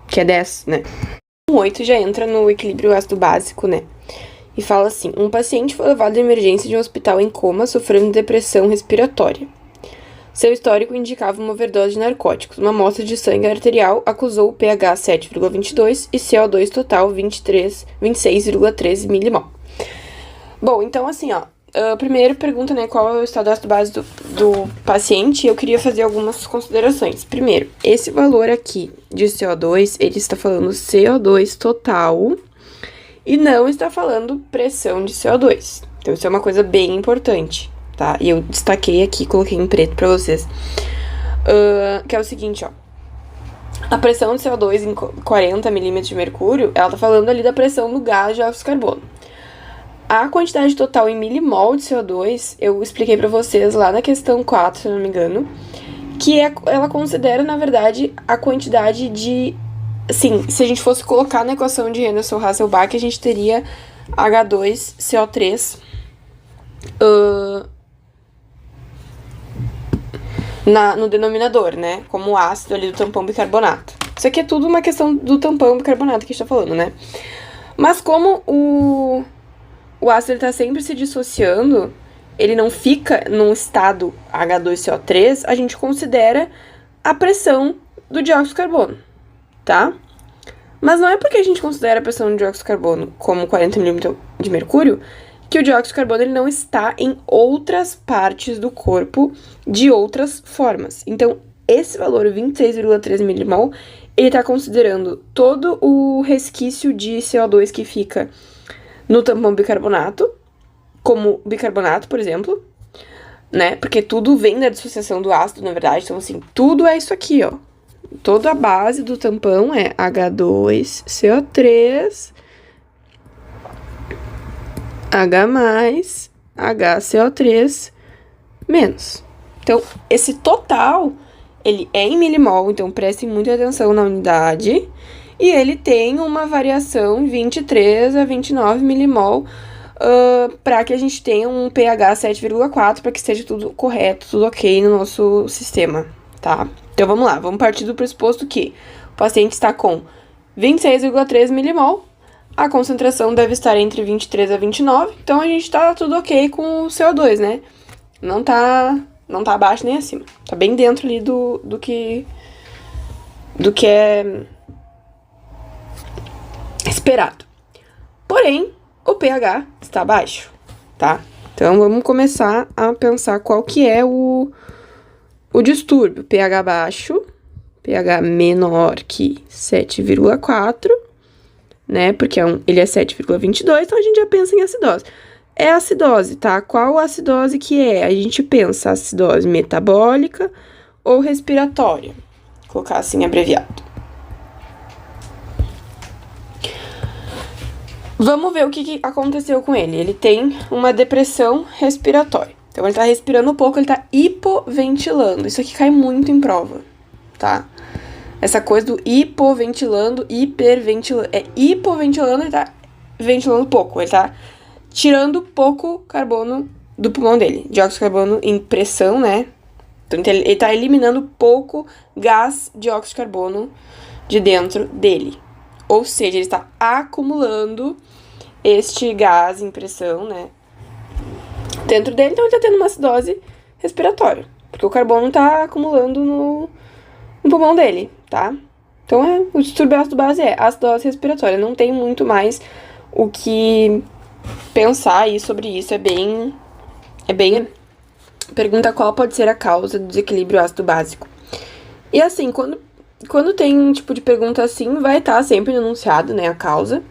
S1: Que é 10, né? O 8 já entra no equilíbrio ácido básico, né? E fala assim: um paciente foi levado de emergência de um hospital em coma, sofrendo depressão respiratória. Seu histórico indicava uma overdose de narcóticos. Uma amostra de sangue arterial acusou o pH 7,22 e CO2 total 26,13 milimol. Bom, então assim, ó, primeiro pergunta, né, qual é o estado ácido básico do paciente, e eu queria fazer algumas considerações. Primeiro, esse valor aqui de CO2, ele está falando CO2 total e não está falando pressão de CO2. Então, isso é uma coisa bem importante, tá? E eu destaquei aqui, coloquei em preto pra vocês. Que é o seguinte, ó. A pressão de CO2 em 40 milímetros de mercúrio, ela tá falando ali da pressão do gás de óxido de carbono. A quantidade total em milimol de CO2, eu expliquei pra vocês lá na questão 4, se eu não me engano, que ela considera, na verdade, a quantidade de... Assim, se a gente fosse colocar na equação de Henderson-Hasselbalch, a gente teria H2CO3 no denominador, né? Como o ácido ali do tampão bicarbonato. Isso aqui é tudo uma questão do tampão bicarbonato que a gente tá falando, né? Mas como o ácido ele tá sempre se dissociando, ele não fica num estado H2CO3, a gente considera a pressão do dióxido de carbono, tá? Mas não é porque a gente considera a pressão do dióxido de carbono como 40 milímetros de mercúrio que o dióxido de carbono ele não está em outras partes do corpo de outras formas. Então, esse valor, 26,13 milimol, ele está considerando todo o resquício de CO2 que fica no tampão bicarbonato, como bicarbonato, por exemplo, né? Porque tudo vem da dissociação do ácido, na verdade. Então, assim, tudo é isso aqui, ó. Toda a base do tampão é H2CO3, H+, HCO3 menos. Então, esse total, ele é em milimol, então prestem muita atenção na unidade. E ele tem uma variação 23 a 29 milimol, para que a gente tenha um pH 7,4, para que esteja tudo correto, tudo ok no nosso sistema, tá? Então, vamos lá, vamos partir do pressuposto que o paciente está com 26,3 milimol, a concentração deve estar entre 23 a 29, então a gente tá tudo ok com o CO2, né? Não tá abaixo nem acima, tá bem dentro ali do que é esperado. Porém, o pH está baixo, tá? Então, vamos começar a pensar qual que é o distúrbio. pH baixo, pH menor que 7,4, né? Porque ele é 7,22, então a gente já pensa em acidose. É acidose, tá? Qual acidose que é? A gente pensa acidose metabólica ou respiratória. Vou colocar assim, abreviado. Vamos ver o que aconteceu com ele. Ele tem uma depressão respiratória. Então, ele tá respirando pouco, ele tá hipoventilando. Isso aqui cai muito em prova, tá? Essa coisa do hipoventilando, hiperventilando. É hipoventilando, ele tá ventilando pouco. Ele tá tirando pouco carbono do pulmão dele. Dióxido de carbono em pressão, né? Então, ele tá eliminando pouco gás dióxido de carbono de dentro dele. Ou seja, ele está acumulando este gás em pressão, né? Dentro dele, então ele tá tendo uma acidose respiratória. Porque o carbono tá acumulando no pulmão dele, tá? Então, o distúrbio ácido base é acidose respiratória. Não tem muito mais o que pensar aí sobre isso. É bem... Pergunta qual pode ser a causa do desequilíbrio ácido básico. E assim, quando tem um tipo de pergunta assim, vai estar sempre enunciado, né, a causa.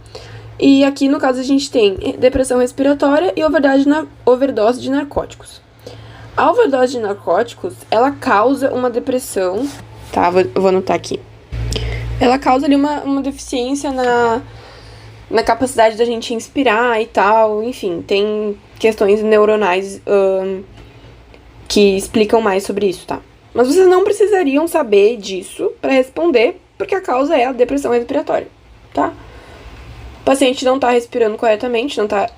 S1: E aqui, no caso, a gente tem depressão respiratória e overdose de narcóticos. A overdose de narcóticos, ela causa uma depressão, tá? Eu vou anotar aqui. Ela causa ali uma deficiência na capacidade da gente inspirar e tal. Enfim, tem questões neuronais que explicam mais sobre isso, tá? Mas vocês não precisariam saber disso para responder, porque a causa é a depressão respiratória, tá? O paciente não tá respirando corretamente, não tá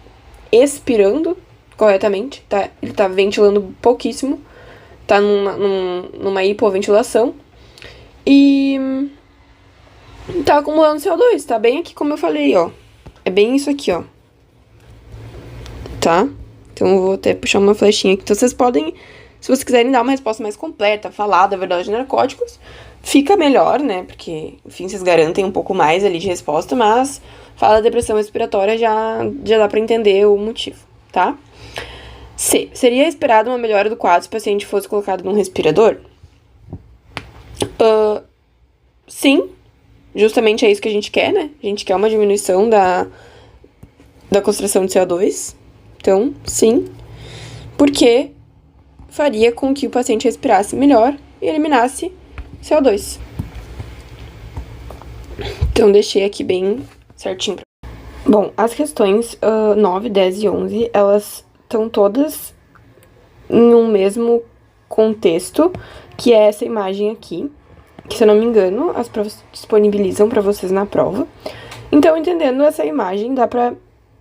S1: expirando corretamente, tá? Ele tá ventilando pouquíssimo, tá numa hipoventilação e tá acumulando CO2, tá bem aqui como eu falei, ó. É bem isso aqui, ó. Tá? Então eu vou até puxar uma flechinha aqui. Então vocês podem, se vocês quiserem dar uma resposta mais completa, falar da verdade de narcóticos, fica melhor, né? Porque, enfim, vocês garantem um pouco mais ali de resposta, mas fala da depressão respiratória já dá pra entender o motivo, tá? C. Seria esperado uma melhora do quadro se o paciente fosse colocado num respirador? Sim. Justamente é isso que a gente quer, né? A gente quer uma diminuição da concentração de CO2. Então, sim. Porque faria com que o paciente respirasse melhor e eliminasse CO2. Então, deixei aqui bem certinho. Bom, as questões 9, 10 e 11, elas estão todas em um mesmo contexto, que é essa imagem aqui, que, se eu não me engano, as provas disponibilizam para vocês na prova. Então, entendendo essa imagem, dá pra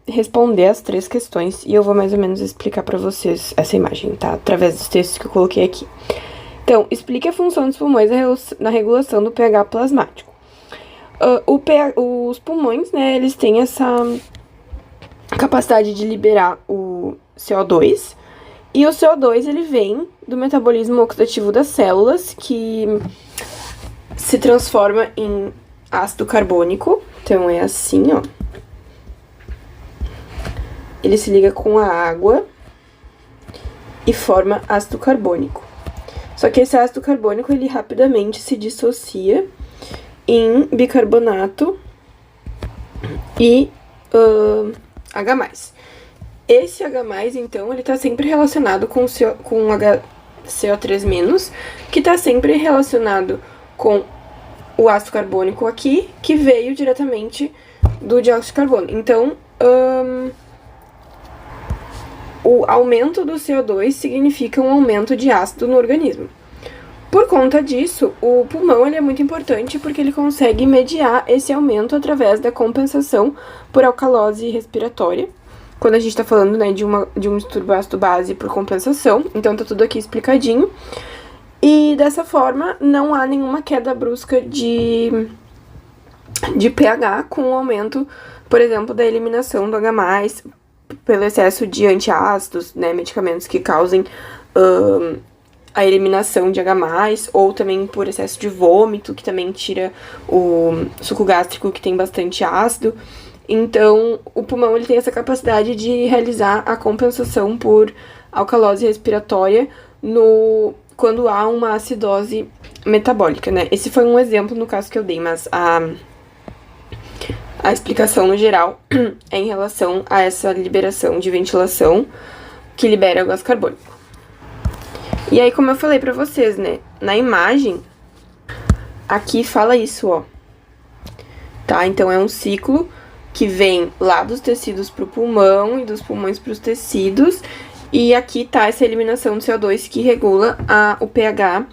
S1: responder as 3 questões, e eu vou mais ou menos explicar pra vocês essa imagem, tá? Através dos textos que eu coloquei aqui. Então, explique a função dos pulmões na regulação do pH plasmático. Os pulmões, né, eles têm essa capacidade de liberar o CO2, e o CO2, ele vem do metabolismo oxidativo das células, que se transforma em ácido carbônico. Então, é assim, ó. Ele se liga com a água e forma ácido carbônico. Só que esse ácido carbônico, ele rapidamente se dissocia em bicarbonato e H+. Esse H+, então, ele tá sempre relacionado com HCO3-, que tá sempre relacionado com o ácido carbônico aqui, que veio diretamente do dióxido de carbono. Então, o aumento do CO2 significa um aumento de ácido no organismo. Por conta disso, o pulmão ele é muito importante porque ele consegue mediar esse aumento através da compensação por alcalose respiratória. Quando a gente tá falando, né, de um distúrbio ácido-base por compensação, então tá tudo aqui explicadinho. E dessa forma, não há nenhuma queda brusca de pH com o aumento, por exemplo, da eliminação do H+, pelo excesso de antiácidos, né, medicamentos que causem a eliminação de H+, ou também por excesso de vômito, que também tira o suco gástrico, que tem bastante ácido. Então, o pulmão ele tem essa capacidade de realizar a compensação por alcalose respiratória quando há uma acidose metabólica, né? Esse foi um exemplo no caso que eu dei, mas a explicação no geral é em relação a essa liberação de ventilação que libera o gás carbônico. E aí, como eu falei pra vocês, né, na imagem, aqui fala isso, ó, tá? Então, é um ciclo que vem lá dos tecidos pro pulmão e dos pulmões pros tecidos, e aqui tá essa eliminação de CO2 que regula o pH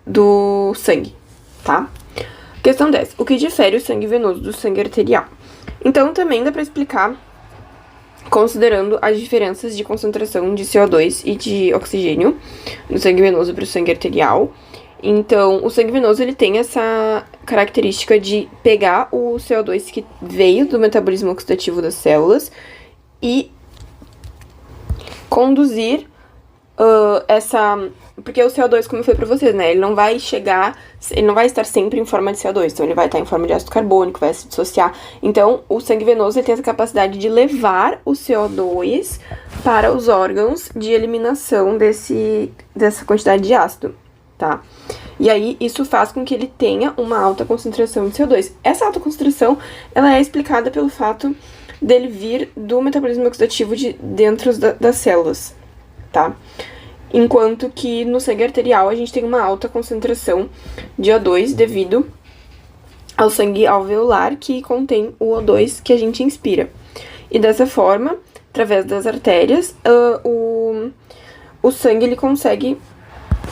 S1: do sangue, tá? Questão 10. O que difere o sangue venoso do sangue arterial? Então, também dá pra explicar considerando as diferenças de concentração de CO2 e de oxigênio no sangue venoso para o sangue arterial. Então, o sangue venoso ele tem essa característica de pegar o CO2 que veio do metabolismo oxidativo das células e conduzir porque o CO2, como eu falei pra vocês, né, ele não vai estar sempre em forma de CO2, então ele vai estar em forma de ácido carbônico, vai se dissociar. Então, o sangue venoso ele tem essa capacidade de levar o CO2 para os órgãos de eliminação dessa quantidade de ácido, tá? E aí, isso faz com que ele tenha uma alta concentração de CO2. Essa alta concentração, ela é explicada pelo fato dele vir do metabolismo oxidativo dentro das células, tá? Enquanto que no sangue arterial a gente tem uma alta concentração de O2 devido ao sangue alveolar que contém o O2 que a gente inspira. E dessa forma, através das artérias, o sangue ele consegue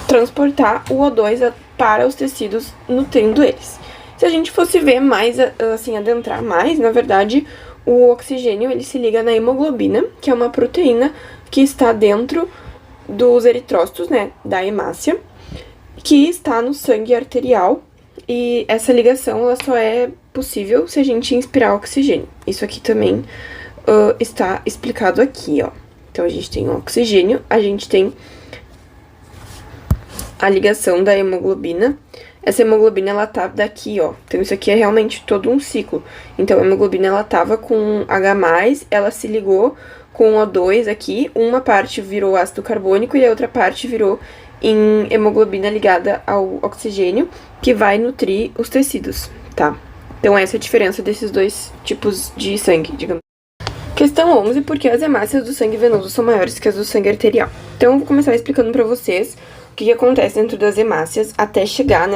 S1: transportar o O2 para os tecidos, nutrindo eles. Se a gente fosse ver mais, assim, adentrar mais, na verdade, o oxigênio ele se liga na hemoglobina, que é uma proteína que está dentro dos eritrócitos, né, da hemácia, que está no sangue arterial, e essa ligação ela só é possível se a gente inspirar oxigênio. Isso aqui também está explicado aqui, ó. Então, a gente tem o oxigênio, a gente tem a ligação da hemoglobina. Essa hemoglobina, ela tá daqui, ó. Então, isso aqui é realmente todo um ciclo. Então, a hemoglobina, ela tava com H+, ela se ligou com O2 aqui. Uma parte virou ácido carbônico e a outra parte virou em hemoglobina ligada ao oxigênio, que vai nutrir os tecidos, tá? Então, essa é a diferença desses dois tipos de sangue, digamos. Questão 11, por que as hemácias do sangue venoso são maiores que as do sangue arterial? Então, eu vou começar explicando pra vocês o que acontece dentro das hemácias até chegar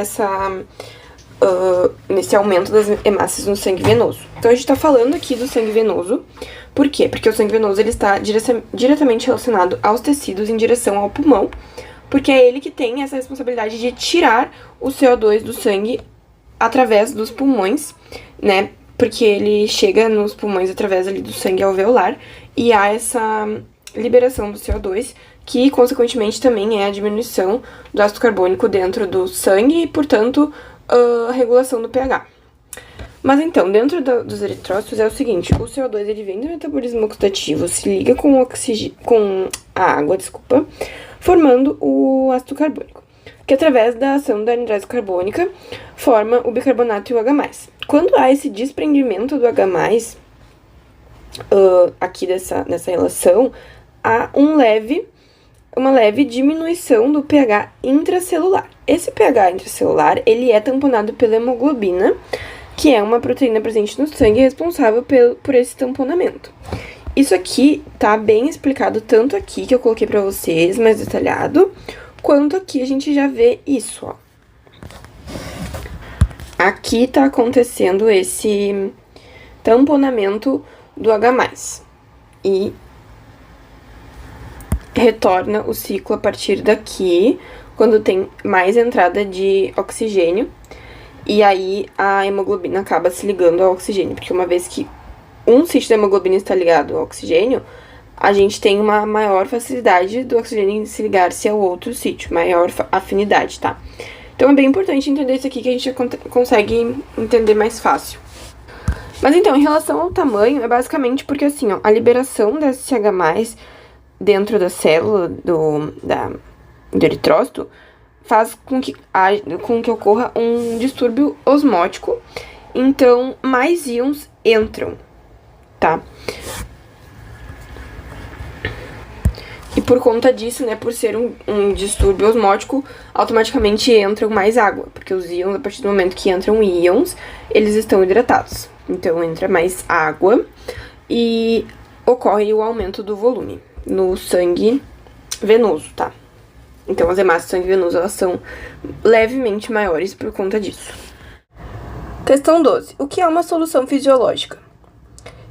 S1: nesse aumento das hemácias no sangue venoso. Então, a gente tá falando aqui do sangue venoso. Por quê? Porque o sangue venoso ele está diretamente relacionado aos tecidos em direção ao pulmão, porque é ele que tem essa responsabilidade de tirar o CO2 do sangue através dos pulmões, né? Porque ele chega nos pulmões através ali do sangue alveolar e há essa liberação do CO2, que consequentemente também é a diminuição do ácido carbônico dentro do sangue e, portanto, a regulação do pH. Mas então, dentro dos eritrócitos é o seguinte, o CO2 ele vem do metabolismo oxidativo, se liga com a água, formando o ácido carbônico, que através da ação da anidrose carbônica forma o bicarbonato e o H+. Quando há esse desprendimento do H+, aqui nessa relação, há uma leve diminuição do pH intracelular. Esse pH intracelular, ele é tamponado pela hemoglobina, que é uma proteína presente no sangue responsável por esse tamponamento. Isso aqui tá bem explicado tanto aqui, que eu coloquei pra vocês, mais detalhado, quanto aqui a gente já vê isso, ó. Aqui tá acontecendo esse tamponamento do H+. E retorna o ciclo a partir daqui, quando tem mais entrada de oxigênio. E aí a hemoglobina acaba se ligando ao oxigênio, porque uma vez que um sítio da hemoglobina está ligado ao oxigênio, a gente tem uma maior facilidade do oxigênio se ligar-se ao outro sítio, maior afinidade, tá? Então é bem importante entender isso aqui, que a gente consegue entender mais fácil. Mas então, em relação ao tamanho, é basicamente porque assim, ó, a liberação desse H+, dentro da célula do eritrócito faz com que ocorra um distúrbio osmótico, então mais íons entram, tá? E por conta disso, né, por ser um distúrbio osmótico, automaticamente entram mais água, porque os íons, a partir do momento que entram íons, eles estão hidratados. Então entra mais água e ocorre o aumento do volume no sangue venoso, tá? Então as hemácias do sangue venoso, elas são levemente maiores por conta disso. Questão 12. O que é uma solução fisiológica?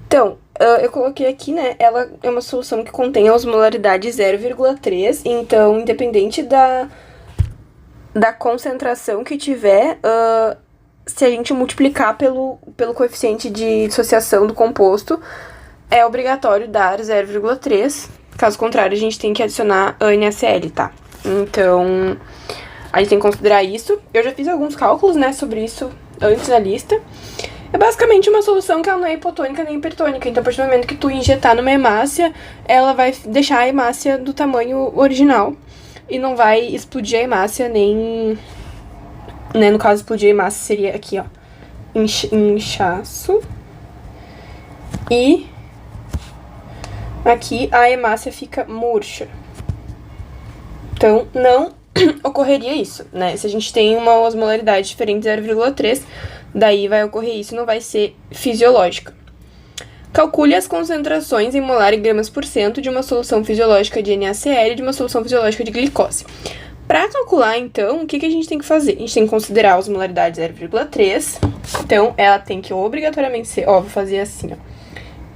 S1: Então, eu coloquei aqui, né, ela é uma solução que contém a osmolaridade 0,3, então, independente da concentração que tiver, se a gente multiplicar pelo coeficiente de dissociação do composto, é obrigatório dar 0,3, caso contrário, a gente tem que adicionar a NaCl, tá? Então, a gente tem que considerar isso. Eu já fiz alguns cálculos, né, sobre isso antes na lista. É basicamente uma solução que ela não é hipotônica nem hipertônica. Então, a partir do momento que tu injetar numa hemácia, ela vai deixar a hemácia do tamanho original. E não vai explodir a hemácia, nem... né, no caso, explodir a hemácia seria aqui, ó. Inchaço. E aqui a hemácia fica murcha. Então, não ocorreria isso, né? Se a gente tem uma osmolaridade diferente de 0,3, daí vai ocorrer isso, não vai ser fisiológica. Calcule as concentrações em molar e gramas por cento de uma solução fisiológica de NaCl e de uma solução fisiológica de glicose. Para calcular, então, o que a gente tem que fazer? A gente tem que considerar a osmolaridade 0,3. Então, ela tem que obrigatoriamente ser... Ó, vou fazer assim, ó.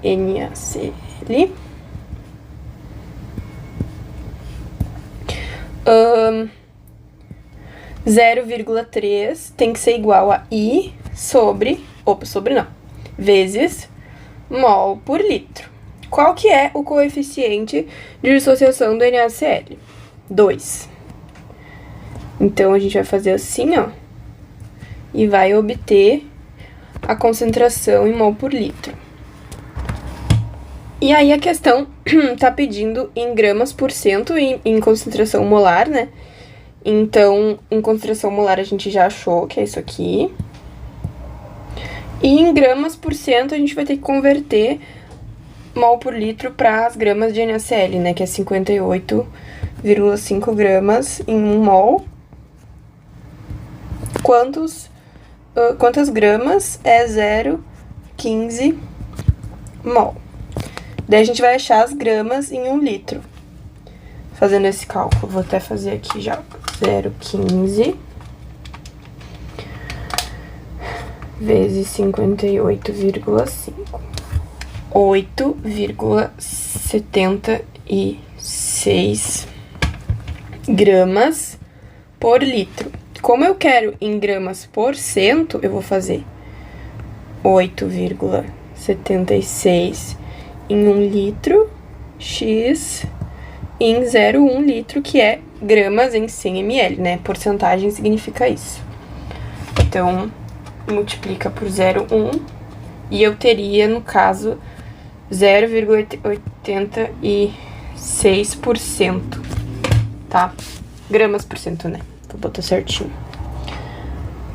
S1: NaCl 0,3 tem que ser igual a I vezes mol por litro. Qual que é o coeficiente de dissociação do NaCl? 2. Então, a gente vai fazer assim, ó, e vai obter a concentração em mol por litro. E aí, a questão tá pedindo em gramas por cento em concentração molar, né? Então, em concentração molar, a gente já achou que é isso aqui. E em gramas por cento, a gente vai ter que converter mol por litro para as gramas de NaCl, né? Que é 58,5 gramas em 1 mol. Quantas gramas é 0,15 mol? Daí a gente vai achar as gramas em 1 litro. Fazendo esse cálculo, vou até fazer aqui já. 0,15 vezes 58,5. 8,76 gramas por litro. Como eu quero em gramas por cento, eu vou fazer 8,76 em 1 litro, x em 0,1 litro, que é gramas em 100 ml, né? Porcentagem significa isso. Então, multiplica por 0,1 e eu teria, no caso, 0,86%, tá? Gramas por cento, né? Vou botar certinho.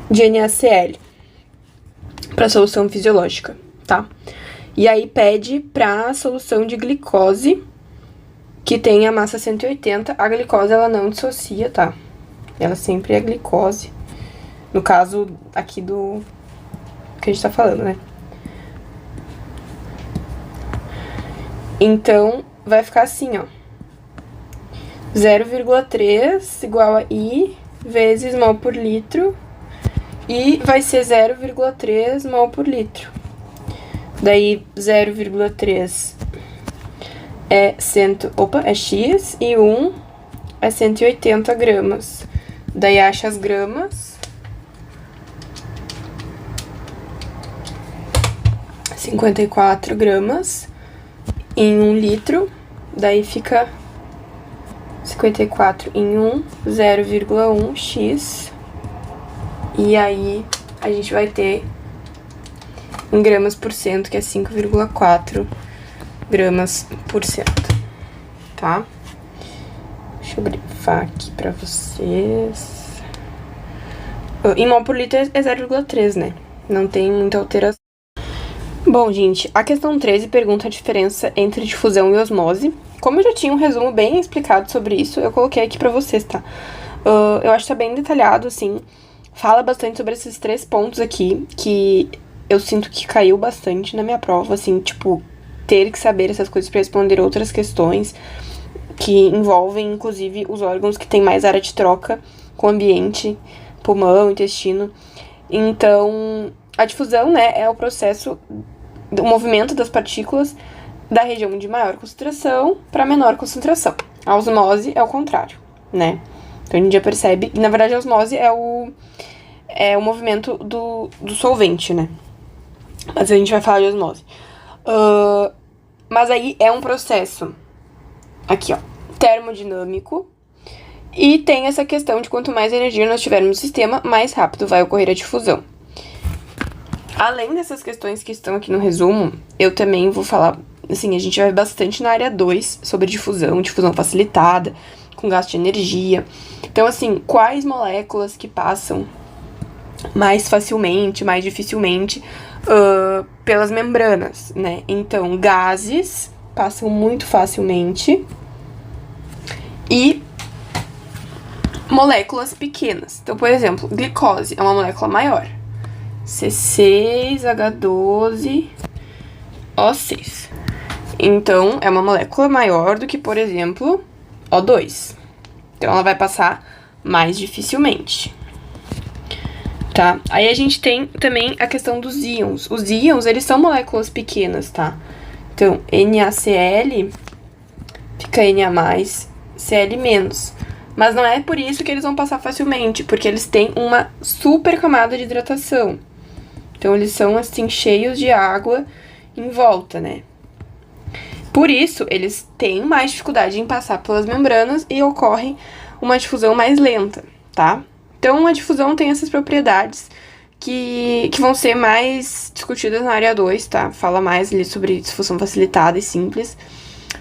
S1: De NaCl para solução fisiológica, tá? E aí pede para solução de glicose, que tem a massa 180. A glicose, ela não dissocia, tá? Ela sempre é glicose. No caso aqui do que a gente tá falando, né? Então, vai ficar assim, ó. 0,3 igual a I vezes mol por litro. E vai ser 0,3 mol por litro. Daí, 0,3 é X e 1 é 180 gramas. Daí, acha as gramas. 54 gramas em 1 litro. Daí, fica 54 em 1, 0,1 x. E aí, a gente vai ter em gramas por cento, que é 5,4 gramas por cento, tá? Deixa eu grifar aqui pra vocês. Em mol por litro é 0,3, né? Não tem muita alteração. Bom, gente, a questão 13 pergunta a diferença entre difusão e osmose. Como eu já tinha um resumo bem explicado sobre isso, eu coloquei aqui pra vocês, tá? Eu acho que tá bem detalhado, assim. Fala bastante sobre esses 3 pontos aqui, que eu sinto que caiu bastante na minha prova, assim, tipo, ter que saber essas coisas pra responder outras questões que envolvem, inclusive, os órgãos que têm mais área de troca com o ambiente, pulmão, intestino. Então, a difusão, né, é o processo do movimento das partículas da região de maior concentração para menor concentração. A osmose é o contrário, né? Então, a gente já percebe, na verdade, a osmose é o movimento do solvente, né? Mas a gente vai falar de osmose. Mas aí é um processo, aqui, ó, termodinâmico, e tem essa questão de quanto mais energia nós tivermos no sistema, mais rápido vai ocorrer a difusão. Além dessas questões que estão aqui no resumo, eu também vou falar, assim, a gente vai bastante na área 2 sobre difusão facilitada, com gasto de energia. Então, assim, quais moléculas que passam mais facilmente, mais dificilmente pelas membranas, né? Então, gases passam muito facilmente e moléculas pequenas. Então, por exemplo, glicose é uma molécula maior. C6H12O6. Então, é uma molécula maior do que, por exemplo, O2. Então, ela vai passar mais dificilmente. Tá? Aí a gente tem também a questão dos íons. Os íons, eles são moléculas pequenas, tá? Então, NaCl fica Na+, Cl-. Mas não é por isso que eles vão passar facilmente, porque eles têm uma super camada de hidratação. Então, eles são, assim, cheios de água em volta, né? Por isso, eles têm mais dificuldade em passar pelas membranas e ocorre uma difusão mais lenta, tá? Então, a difusão tem essas propriedades que vão ser mais discutidas na área 2, tá? Fala mais ali sobre difusão facilitada e simples.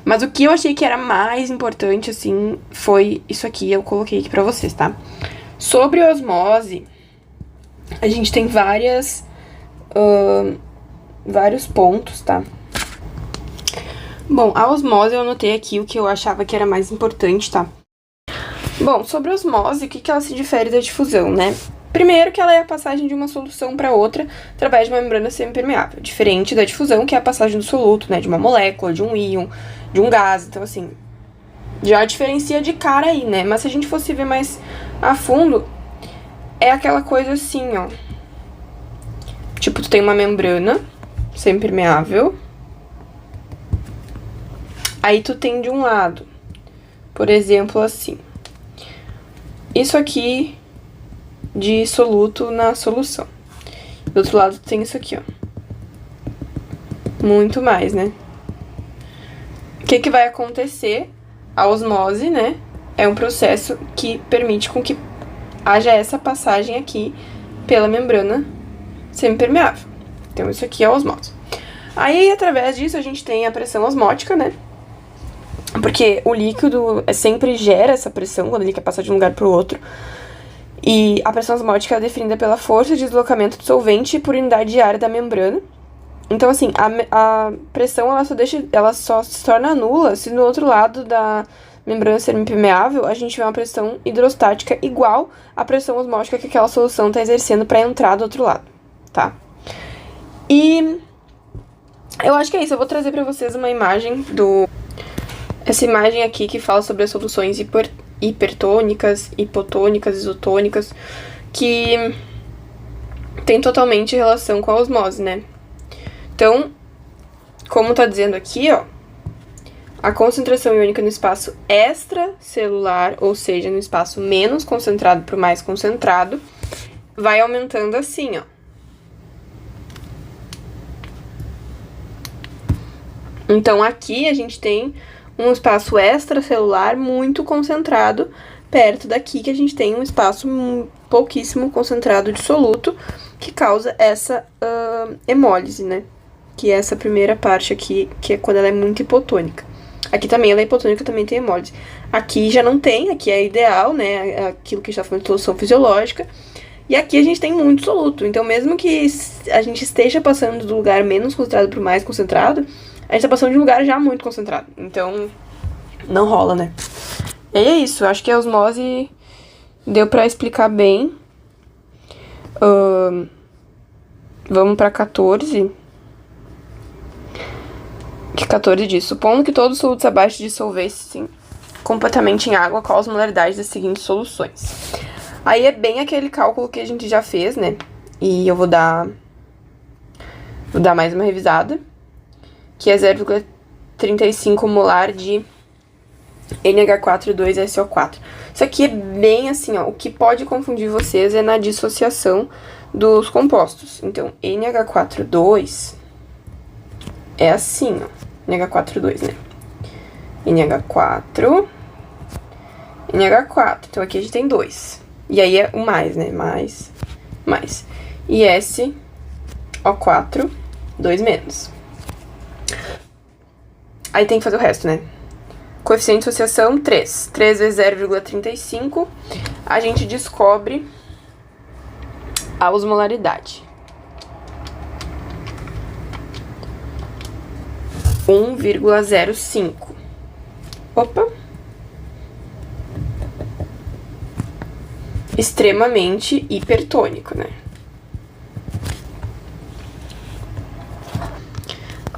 S1: Mas o que eu achei que era mais importante, assim, foi isso aqui, eu coloquei aqui pra vocês, tá? Sobre osmose, a gente tem vários pontos, tá? Bom, a osmose eu anotei aqui o que eu achava que era mais importante, tá? Bom, sobre a osmose, o que ela se difere da difusão, né? Primeiro que ela é a passagem de uma solução para outra através de uma membrana semipermeável, diferente da difusão, que é a passagem do soluto, né? De uma molécula, de um íon, de um gás. Então, assim, já diferencia de cara aí, né? Mas se a gente fosse ver mais a fundo, é aquela coisa assim, ó. Tipo, tu tem uma membrana semipermeável. Aí tu tem de um lado, por exemplo, assim. Isso aqui de soluto na solução. Do outro lado tem isso aqui, ó. Muito mais, né? O que vai acontecer? A osmose, né? É um processo que permite com que haja essa passagem aqui pela membrana semipermeável. Então, isso aqui é a osmose. Aí, através disso, a gente tem a pressão osmótica, né? Porque o líquido sempre gera essa pressão quando ele quer passar de um lugar para o outro. E a pressão osmótica é definida pela força de deslocamento do solvente por unidade de área da membrana. Então, assim, a pressão ela só se torna nula se no outro lado da membrana semipermeável a gente vê uma pressão hidrostática igual à pressão osmótica que aquela solução está exercendo para entrar do outro lado, tá? E eu acho que é isso. Eu vou trazer para vocês uma imagem essa imagem aqui que fala sobre as soluções hipertônicas, hipotônicas, isotônicas, que tem totalmente relação com a osmose, né? Então, como tá dizendo aqui, ó, a concentração iônica no espaço extracelular, ou seja, no espaço menos concentrado para o mais concentrado, vai aumentando assim, ó. Então, aqui a gente tem um espaço extracelular muito concentrado, perto daqui que a gente tem um espaço pouquíssimo concentrado de soluto, que causa essa hemólise, né? Que é essa primeira parte aqui, que é quando ela é muito hipotônica. Aqui também ela é hipotônica, também tem hemólise. Aqui já não tem, aqui é ideal, né? Aquilo que a gente tá falando de solução fisiológica. E aqui a gente tem muito soluto. Então, mesmo que a gente esteja passando do lugar menos concentrado para o mais concentrado, a gente tá passando de um lugar já muito concentrado. Então, não rola, né? E é isso. Acho que a osmose deu pra explicar bem. Vamos pra 14. Que 14 diz: supondo que todos os solutos abaixo dissolvessem completamente em água, qual as molaridades das seguintes soluções? Aí é bem aquele cálculo que a gente já fez, né? E eu vou dar mais uma revisada. Que é 0,35 molar de NH4,2SO4. Isso aqui é bem assim, ó, o que pode confundir vocês é na dissociação dos compostos. Então, NH4,2 é assim, ó, NH4,2, né? NH4, NH4. Então, aqui a gente tem 2. E aí é o mais, né? Mais. E SO4, 2 menos. Aí tem que fazer o resto, né? Coeficiente de dissociação, 3. 3 vezes 0,35. A gente descobre a osmolaridade. 1,05. Opa! Extremamente hipertônico, né?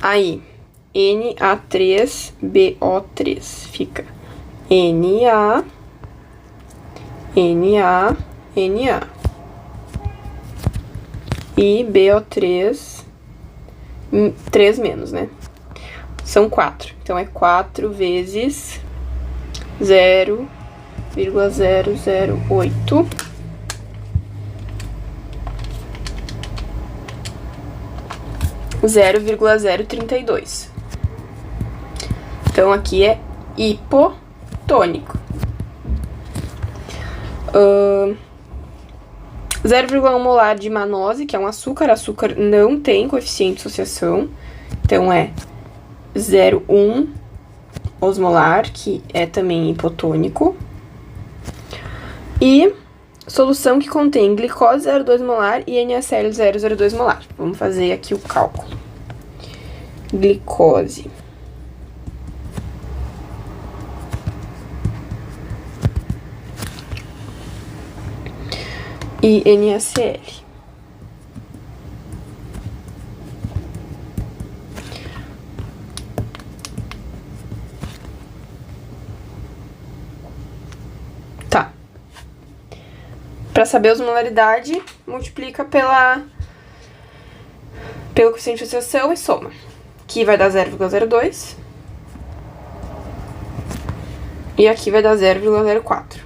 S1: Aí, Na3BO3 fica Na, Na, Na. E BO3, 3 menos, né? São 4. Então, é 4 vezes 0,008 0,032. Então, aqui é hipotônico. 0,1 molar de manose, que é um açúcar. Açúcar não tem coeficiente de dissociação. Então, é 0,1 osmolar, que é também hipotônico. E solução que contém glicose 0,2 molar e NaCl 0,02 molar. Vamos fazer aqui o cálculo. Glicose. E NaCl. Tá. Para saber a osmolaridade, multiplica pelo coeficiente de dissociação e soma. Aqui vai dar 0,02. E aqui vai dar 0,04.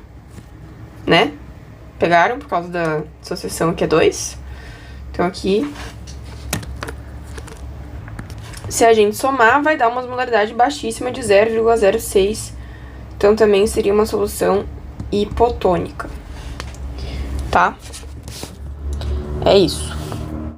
S1: Né? Pegaram por causa da dissociação, que é 2. Então, aqui, se a gente somar, vai dar uma osmolaridade baixíssima de 0,06. Então, também seria uma solução hipotônica. Tá? É isso.